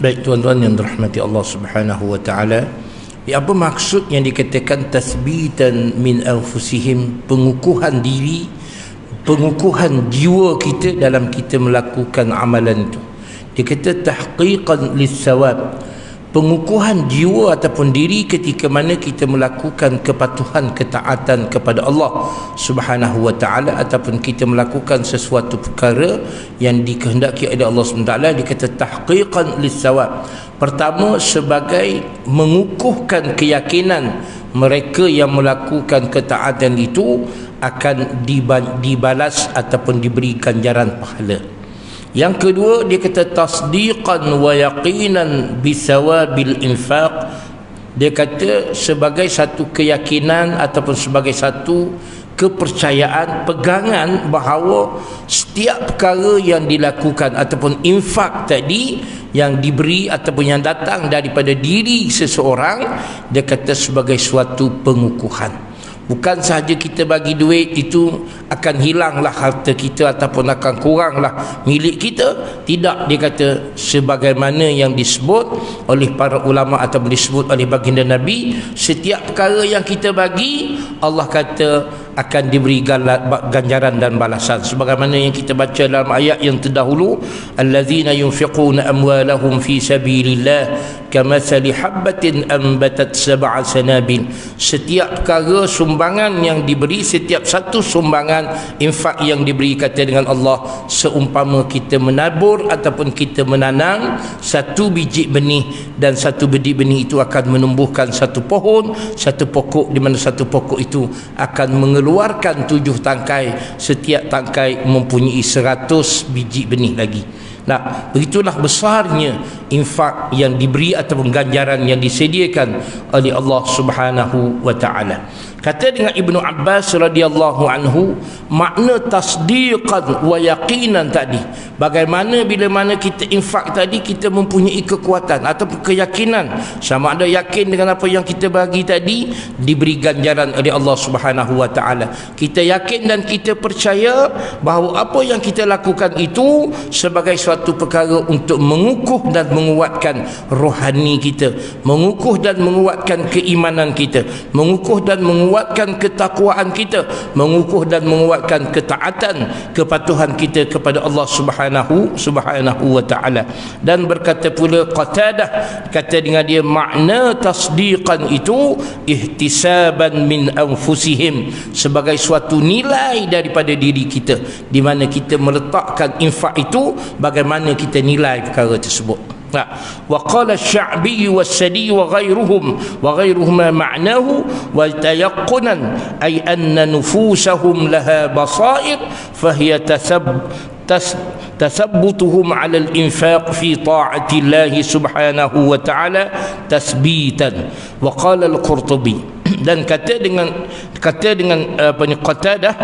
Speaker 1: Baik tuan-tuan yang dirahmati Allah Subhanahu wa taala, apa maksud yang dikatakan tasbitan min anfusihim, pengukuhan diri, pengukuhan jiwa kita dalam kita melakukan amalan itu. Dia kata tahqiqan lis-sawab, pengukuhan jiwa ataupun diri ketika mana kita melakukan kepatuhan, ketaatan kepada Allah Subhanahu wa taala, ataupun kita melakukan sesuatu perkara yang dikehendaki oleh Allah SWT. Dia kata tahqiqan lis-sawab. Pertama, sebagai mengukuhkan keyakinan mereka yang melakukan ketaatan itu akan dibalas ataupun diberi ganjaran pahala. Yang kedua, dia kata tasdiqan wa yaqinan bisawabil infaq. Dia kata sebagai satu keyakinan ataupun sebagai satu kepercayaan, pegangan bahawa setiap perkara yang dilakukan ataupun infak tadi yang diberi ataupun yang datang daripada diri seseorang, dia kata sebagai suatu pengukuhan. Bukan sahaja kita bagi duit itu akan hilanglah harta kita ataupun akan kuranglah milik kita. Tidak, dia kata sebagaimana yang disebut oleh para ulama atau disebut oleh baginda Nabi, setiap perkara yang kita bagi, Allah kata akan diberi ganjaran dan balasan. Sebagaimana yang kita baca dalam ayat yang terdahulu, allazina yunfiquna amwalahum fi sabilillah kamathali habbatin anbatat sab'a sanabil. Setiap perkara sumbangan yang diberi, setiap satu sumbangan infak yang diberi, kata dengan Allah, seumpama kita menabur ataupun kita menanam satu biji benih, dan satu biji benih itu akan menumbuhkan satu pohon, satu pokok, di mana satu pokok itu akan mengeluarkan 7 tangkai, setiap tangkai mempunyai 100 biji benih lagi. Nah, begitulah besarnya infak yang diberi ataupun ganjaran yang disediakan oleh Allah Subhanahu wa taala. Kata dengan Ibnu Abbas radhiyallahu anhu, makna tasdiqan wa yaqinan tadi, bagaimana bila mana kita infak tadi, kita mempunyai kekuatan atau keyakinan, sama ada yakin dengan apa yang kita bagi tadi diberi ganjaran oleh Allah Subhanahu wa taala. Kita yakin dan kita percaya bahawa apa yang kita lakukan itu sebagai suatu perkara untuk mengukuh dan menguatkan rohani kita, mengukuh dan menguatkan keimanan kita, mengukuh dan menguatkan ketakwaan kita, mengukuh dan menguatkan ketaatan, kepatuhan kita kepada Allah Subhanahu wa taala. Dan berkata pula Qatadah, kata dengan dia makna tasdiqan itu ihtisaban min anfusihim, sebagai suatu nilai daripada diri kita, di mana kita meletakkan infak itu, bagaimana kita nilai perkara tersebut. وقال الشعبي والسدي وغيرهما معناه وتيقنا أي أن نفوسهم لها بصائر فهي تثبتهم على الإنفاق في طاعة الله سبحانه وتعالى تثبيتا. وقال القرطبي, dan kata dengan Qatadah,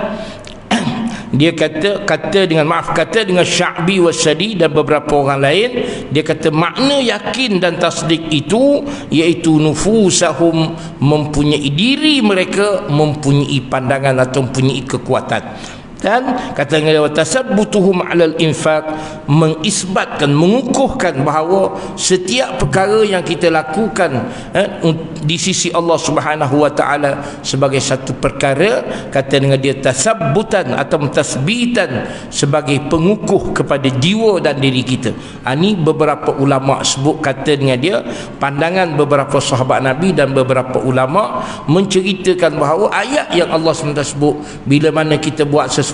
Speaker 1: dia kata dengan Sya'bi Wasadi dan beberapa orang lain, dia kata makna yakin dan tasdik itu iaitu nufusahum, mempunyai diri mereka mempunyai pandangan atau mempunyai kekuatan. Dan kata dia tasabbutuhum alal infaq, mengisbatkan, mengukuhkan bahawa setiap perkara yang kita lakukan di sisi Allah Subhanahu wa taala sebagai satu perkara, kata dengan dia tasabbutan atau tasbitan, sebagai pengukuh kepada jiwa dan diri kita. Ini beberapa ulama sebut, kata dengan dia pandangan beberapa sahabat Nabi dan beberapa ulama menceritakan bahawa ayat yang Allah SWT sebut, bila mana kita buat sesuatu,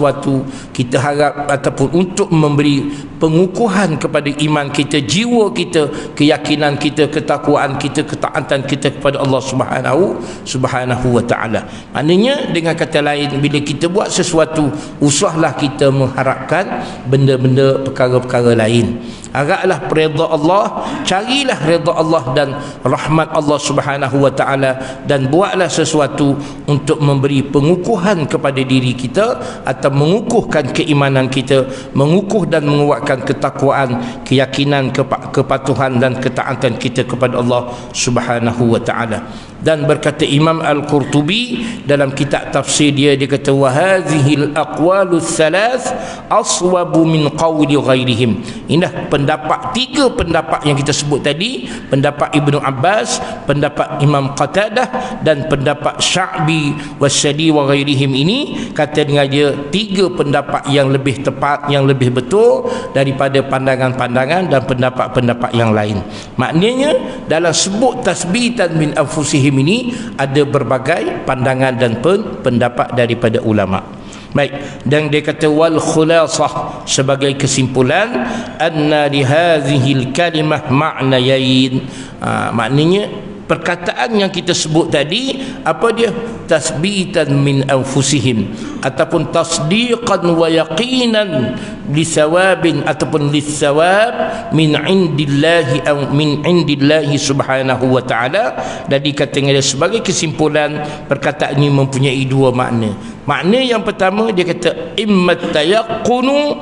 Speaker 1: kita harap ataupun untuk memberi pengukuhan kepada iman kita, jiwa kita, keyakinan kita, ketakwaan kita, ketaatan kita kepada Allah Subhanahu wa taala. Maknanya dengan kata lain, bila kita buat sesuatu, usahlah kita mengharapkan benda-benda perkara-perkara lain. Haraplah redha Allah, carilah redha Allah dan rahmat Allah Subhanahu wa taala, dan buatlah sesuatu untuk memberi pengukuhan kepada diri kita atau mengukuhkan keimanan kita, mengukuh dan menguatkan ketakwaan, keyakinan, kepatuhan dan ketaatan kita kepada Allah Subhanahu wa taala. taala. Dan berkata Imam Al-Qurtubi dalam kitab tafsir dia kata wa hadhil aqwalus thalath aswabu min qawli ghairihim. Inilah pendapat, tiga pendapat yang kita sebut tadi, pendapat Ibnu Abbas, pendapat Imam Qatadah dan pendapat Sya'bi Wasyadi wa ghairihim ini, kata dengan dia tiga pendapat yang lebih tepat, yang lebih betul daripada pandangan-pandangan dan pendapat-pendapat yang lain. Maknanya dalam sebut tasbitan min anfusihim ini ada berbagai pandangan dan pendapat daripada ulama. Baik, dan dia kata wal khulasah, sebagai kesimpulan, anna li hadhil kalimah ma'nayain. Maknanya perkataan yang kita sebut tadi, apa dia? Tasbitan min anfusihim, ataupun tasdiqan wa yaqinan lisawabin, ataupun lisawab min indillahi aw min indillahi subhanahu wa ta'ala. Jadi katanya sebagai kesimpulan, perkataan ini mempunyai dua makna. Makna yang pertama, dia kata immat tayaqqunu,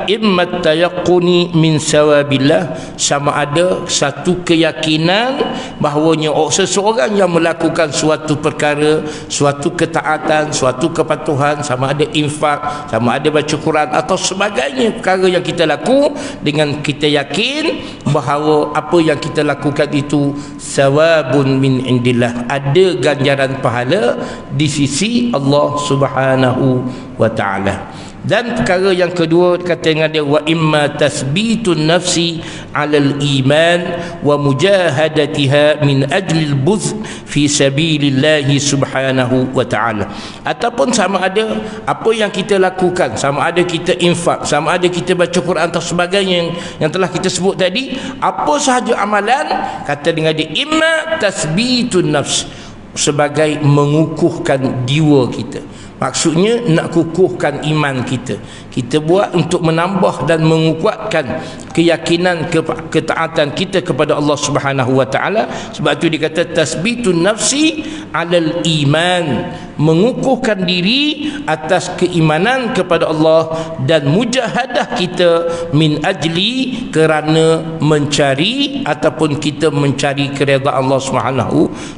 Speaker 1: immat tayaqquni min sawabillah, sama ada satu keyakinan bahawanya seseorang yang melakukan suatu perkara, suatu ketaatan, suatu kepatuhan, sama ada infak, sama ada baca Quran atau sebagainya perkara yang kita laku, dengan kita yakin bahawa apa yang kita lakukan itu sawabun min indillah, ada ganjaran pahala di sisi Allah Subhanahu wa ta'ala. Dan perkara yang kedua kata dengan dia wa imma tasbitun nafsi 'alal iman wa mujahadatiha min ajli al-buz fi sabilillah subhanahu wa ta'ala. Ataupun sama ada apa yang kita lakukan, sama ada kita infak, sama ada kita baca Quran atau sebagainya yang telah kita sebut tadi, apa sahaja amalan, kata dengan dia imma tasbitun nafs, sebagai mengukuhkan jiwa kita. Maksudnya nak kukuhkan iman kita. Kita buat untuk menambah dan menguatkan keyakinan ketaatan kita kepada Allah Subhanahu wa taala. Sebab itu dikata tasbitun nafsi 'alal iman, mengukuhkan diri atas keimanan kepada Allah, dan mujahadah kita min ajli, kerana mencari ataupun kita mencari keredaan Allah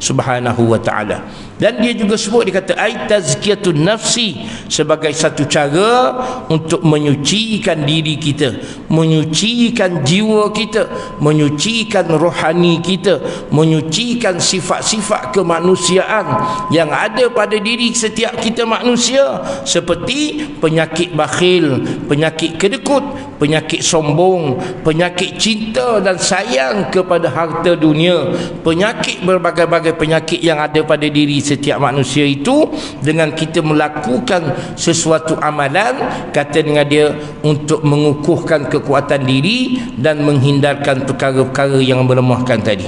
Speaker 1: Subhanahu wa taala. Dan dia juga sebut, dia kata ai tazkiyatun nafsi, sebagai satu cara untuk menyucikan diri kita, menyucikan jiwa kita, menyucikan rohani kita, menyucikan sifat-sifat kemanusiaan yang ada pada diri setiap kita manusia, seperti penyakit bakhil, penyakit kedekut, penyakit sombong, penyakit cinta dan sayang kepada harta dunia, penyakit berbagai-bagai penyakit yang ada pada diri setiap manusia itu. Dengan kita melakukan sesuatu amalan, kata dengan dia, untuk mengukuhkan kekuatan diri dan menghindarkan perkara-perkara yang melemahkan tadi.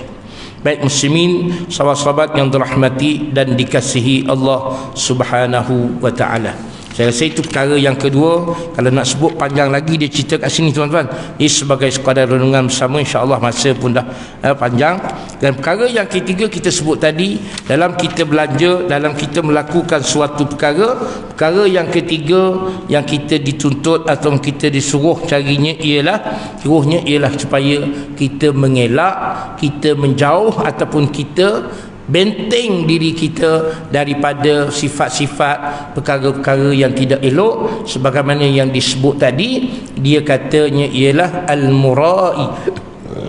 Speaker 1: Baik muslimin, sahabat-sahabat yang dirahmati dan dikasihi Allah Subhanahu wa ta'ala, saya rasa itu perkara yang kedua. Kalau nak sebut panjang lagi dia cerita kat sini tuan-tuan, ini sebagai sekadar renungan bersama, insya-Allah masa pun dah panjang. Dan perkara yang ketiga kita sebut tadi, dalam kita belanja, dalam kita melakukan suatu perkara, perkara yang ketiga yang kita dituntut atau kita disuruh carinya ialah supaya kita mengelak, kita menjauh ataupun kita benteng diri kita daripada sifat-sifat perkara-perkara yang tidak elok, sebagaimana yang disebut tadi. Dia katanya ialah al-murai,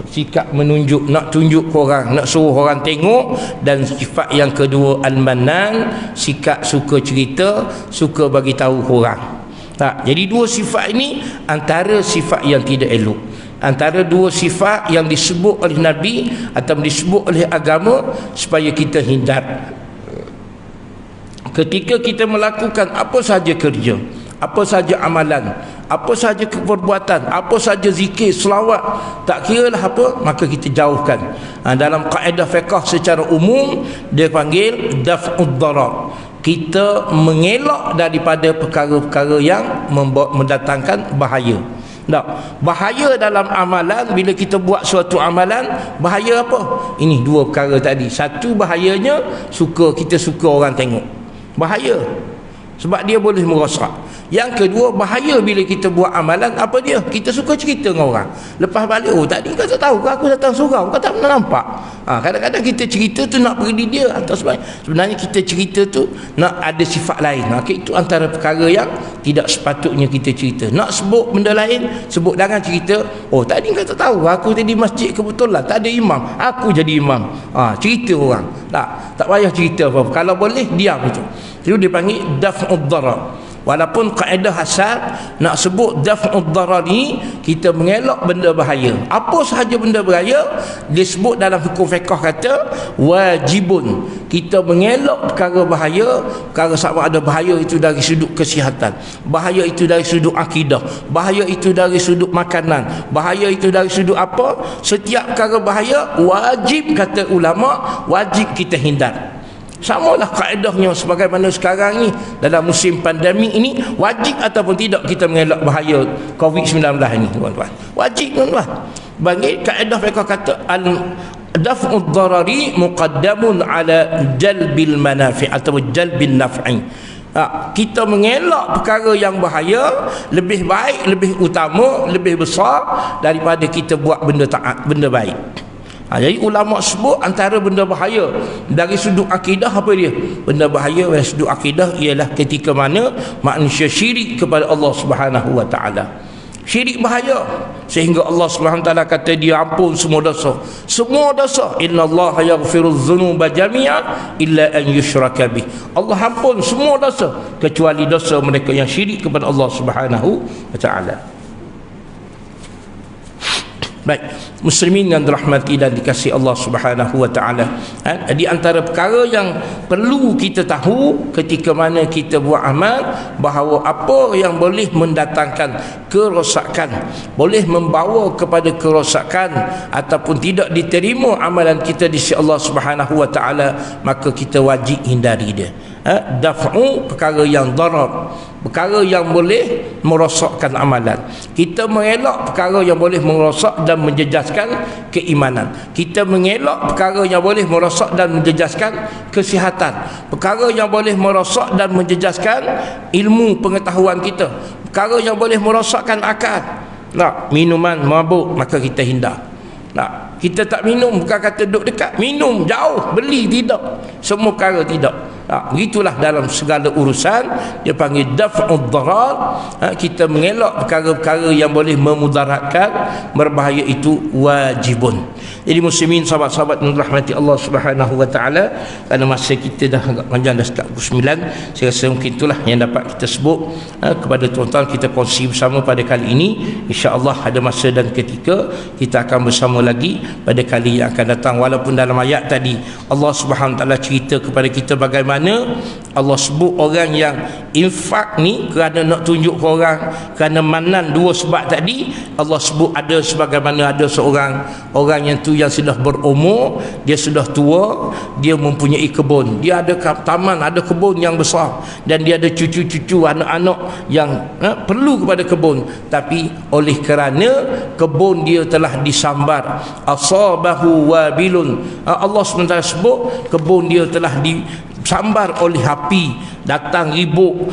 Speaker 1: sikap menunjuk, nak tunjuk orang, nak suruh orang tengok. Dan sifat yang kedua al-manan, sikap suka cerita, suka bagi tahu orang. Tak, jadi dua sifat ini antara sifat yang tidak elok, antara dua sifat yang disebut oleh Nabi atau disebut oleh agama supaya kita hindar. Ketika kita melakukan apa sahaja kerja, apa sahaja amalan, apa sahaja perbuatan, apa sahaja zikir, selawat, tak kira lah apa, maka kita jauhkan. Dalam kaedah fiqh secara umum dia panggil daf'ud darar, kita mengelak daripada perkara-perkara yang mendatangkan bahaya. Tak, bahaya dalam amalan, bila kita buat suatu amalan, bahaya apa? Ini dua perkara tadi. Satu, bahayanya kita suka orang tengok, bahaya, sebab dia boleh merosak. Yang kedua, bahaya bila kita buat amalan, apa dia? Kita suka cerita dengan orang. Lepas balik, oh tadi kau tak tahu ke aku datang surau, kau tak pernah nampak. Kadang-kadang kita cerita tu nak pergi dia atau sebenarnya kita cerita tu nak ada sifat lain. Itu antara perkara yang tidak sepatutnya kita cerita. Nak sebut benda lain, sebut jangan cerita, oh tadi kau tak tahu aku tadi masjid kebetulan tak ada imam, aku jadi imam. Cerita orang. Tak payah cerita apa-apa. Kalau boleh diam itu. Itu dipanggil daf'ud darar. Walaupun kaedah asal nak sebut daf'ud darar ni, kita mengelak benda bahaya. Apa sahaja benda bahaya disebut dalam hukum fiqh kata wajibun. Kita mengelak perkara bahaya, perkara sama ada bahaya itu dari sudut kesihatan, bahaya itu dari sudut akidah, bahaya itu dari sudut makanan, bahaya itu dari sudut apa. Setiap perkara bahaya wajib, kata ulama, wajib kita hindar. Samalah kaedahnya sebagaimana sekarang ni dalam musim pandemik ini, wajib ataupun tidak kita mengelak bahaya COVID-19 ni, tuan-tuan. Wajib, tuan-tuan. Bagi kaedah mereka kata daf'ud darari muqaddamun ala jalbil manafi' atau jalbin naf'i. Kita mengelak perkara yang bahaya lebih baik, lebih utama, lebih besar daripada kita buat benda taat, benda baik. Jadi ulama sebut antara benda bahaya dari sudut akidah apa dia? Benda bahaya dari sudut akidah ialah ketika mana manusia syirik kepada Allah Subhanahu wa taala. Syirik bahaya sehingga Allah Subhanahu wa taala kata dia ampun semua dosa. Semua dosa. Innallaha yaghfirudz dzunuba jami'a illa an yushraka bih. Allah ampun semua dosa kecuali dosa mereka yang syirik kepada Allah Subhanahu wa taala. Baik, muslimin yang dirahmati dan dikasihi Allah Subhanahu wa taala. Di antara perkara yang perlu kita tahu ketika mana kita buat amal, bahawa apa yang boleh mendatangkan kerosakan, boleh membawa kepada kerosakan ataupun tidak diterima amalan kita di sisi Allah Subhanahu wa taala, maka kita wajib hindari dia. Daf'u perkara yang darar, perkara yang boleh merosakkan amalan. Kita mengelak perkara yang boleh merosak dan menjejaskan keimanan. Kita mengelak perkara yang boleh merosak dan menjejaskan kesihatan, perkara yang boleh merosak dan menjejaskan ilmu pengetahuan kita, perkara yang boleh merosakkan akal. Minuman mabuk, maka kita hindar. Kita tak minum, bukan kata duduk dekat, minum jauh, beli tidak, semua perkara tidak. Begitulah dalam segala urusan dia panggil daf'ud darar. Kita mengelak perkara-perkara yang boleh memudaratkan, berbahaya, itu wajibun. Jadi muslimin, sahabat-sahabat yang dirahmati Allah Subhanahu wa taala, kerana masa kita dah agak panjang, dah sekat pukul 9, saya rasa mungkin itulah yang dapat kita sebut kepada tuan-tuan. Kita kongsi bersama pada kali ini. Insya-Allah ada masa dan ketika kita akan bersama lagi pada kali yang akan datang. Walaupun dalam ayat tadi Allah Subhanahu wa taala cerita kepada kita bagaimana Allah sebut orang yang infak ni kerana nak tunjuk ke orang, kerana manan, dua sebab tadi Allah sebut ada sebagaimana ada seorang orang yang tu yang sudah berumur, dia sudah tua, dia mempunyai kebun, dia ada taman, ada kebun yang besar, dan dia ada cucu-cucu, anak-anak yang perlu kepada kebun, tapi oleh kerana kebun dia telah disambar, asabahu wabilun, Allah SWT sebut kebun dia telah disambar oleh api, datang ribut,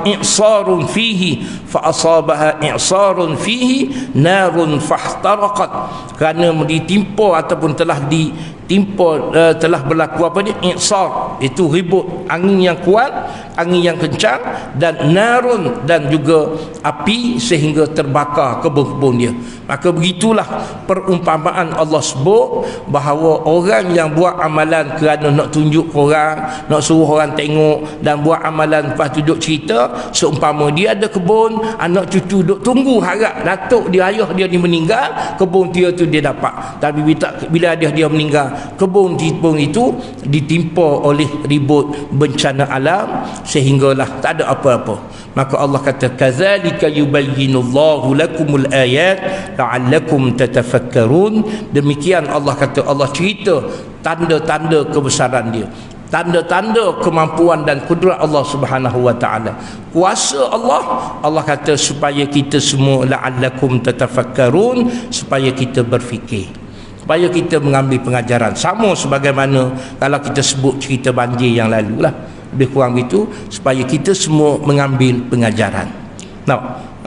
Speaker 1: i'sarun fihi fa asabaha i'sarun fihi narun fahtaraqat, kerana ditimpa ataupun telah ditimpa, telah berlaku apa ni, i'sar, itu ribut, angin yang kuat, angin yang kencang, dan narun, dan juga api, sehingga terbakar kebun-kebun dia. Maka begitulah perumpamaan Allah sebut bahawa orang yang buat amalan kerana nak tunjuk orang, nak suruh orang tengok, dan buat amalan lepas tu duduk cerita, seumpama dia ada kebun, anak cucu duduk tunggu harap datuk dia, ayah dia meninggal, kebun dia tu dia dapat. Tapi bila dia meninggal, kebun itu ditimpa oleh ribut bencana alam, sehinggalah tak ada apa-apa. Maka Allah kata kadzalika yubayyinullahu lakumul ayat la'allakum tatafakkarun. Demikian Allah kata, Allah cerita tanda-tanda kebesaran dia, tanda-tanda kemampuan dan kudrat Allah Subhanahu wa taala, kuasa Allah. Allah kata supaya kita semua la'allakum tatafakkarun, supaya kita berfikir, supaya kita mengambil pengajaran. Sama sebagaimana kalau kita sebut cerita banjir yang lalu lah. lebih kurang begitu, supaya kita semua mengambil pengajaran.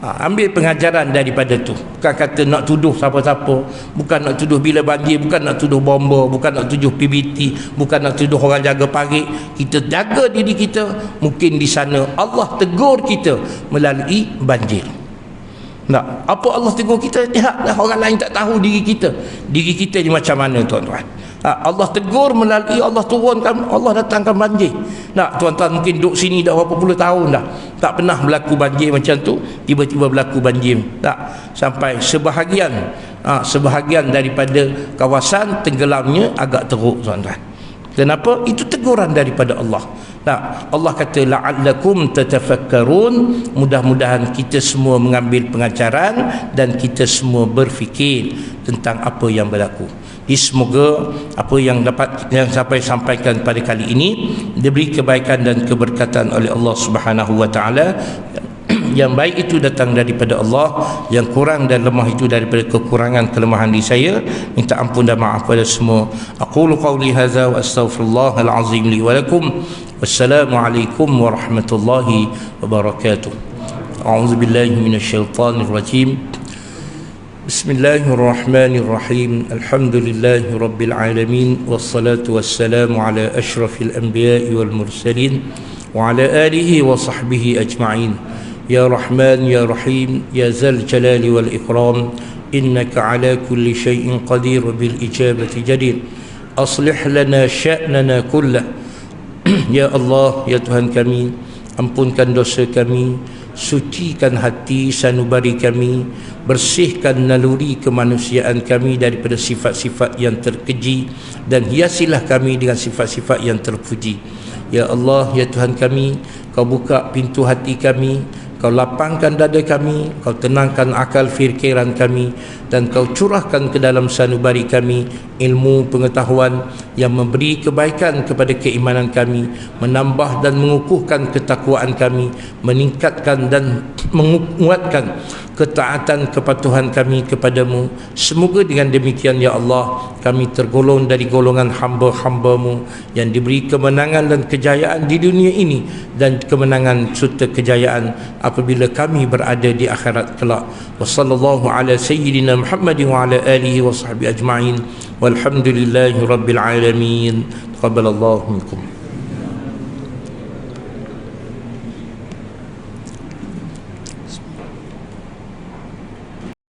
Speaker 1: Ambil pengajaran daripada tu. Bukan kata nak tuduh siapa-siapa, bukan nak tuduh bila banjir, bukan nak tuduh bomba, bukan nak tuduh PBT, bukan nak tuduh orang jaga parit. Kita jaga diri kita. Mungkin di sana Allah tegur kita melalui banjir. Apa Allah tegur kita? Lihatlah, orang lain tak tahu diri kita. Diri kita ni macam mana, tuan-tuan. Allah tegur melalui Allah turunkan, Allah datangkan banjir. Tuan-tuan mungkin duduk sini dah berapa puluh tahun dah, tak pernah berlaku banjir macam tu. Tiba-tiba berlaku banjir. Sampai sebahagian daripada kawasan tenggelamnya agak teruk, tuan-tuan. Kenapa? Itu teguran daripada Allah. Allah kata la'allakum tatafakkarun, mudah-mudahan kita semua mengambil pengajaran dan kita semua berfikir tentang apa yang berlaku. Semoga apa yang sampai sampaikan pada kali ini diberi kebaikan dan keberkatan oleh Allah Subhanahu wa taala. Yang baik itu datang daripada Allah, yang kurang dan lemah itu daripada kekurangan kelemahan diri saya. Minta ampun dan maaf pada semua. Aqulu qawli hadza wa astaghfirullahal azim li wa lakum. Wassalamu alaikum warahmatullahi wabarakatuh. A'udzu billahi minasyaitonir rajim. Bismillahirrahmanirrahim. Alhamdulillahi rabbil alamin, wassalatu wassalamu ala asyrafil anbiya'i wal mursalin wa ala alihi wa sahbihi ajma'in. Ya Rahman ya Rahim ya Zal Jalali wal Ikram, innaka ala kulli syai'in qadir bil ijabati jadir. Aslih lana sya'nana kullah. Ya Allah, ya Tuhan kami, ampunkan dosa kami, sucikan hati sanubari kami, bersihkan naluri kemanusiaan kami daripada sifat-sifat yang terkeji, dan hiasilah kami dengan sifat-sifat yang terpuji. Ya Allah, ya Tuhan kami, Kau buka pintu hati kami, Kau lapangkan dada kami, Kau tenangkan akal fikiran kami, dan Kau curahkan ke dalam sanubari kami ilmu pengetahuan yang memberi kebaikan kepada keimanan kami, menambah dan mengukuhkan ketakwaan kami, meningkatkan dan menguatkan ketaatan kepatuhan kami kepadamu. Semoga dengan demikian ya Allah, kami tergolong dari golongan hamba-hambamu yang diberi kemenangan dan kejayaan di dunia ini, dan kemenangan serta kejayaan apabila kami berada di akhirat kelak. Wa sallallahu ala sayyidina Muhammadin wa ala alihi wa sahbihi ajma'in, walhamdulillahi rabbil alamin. Taqabbalallahu minkum.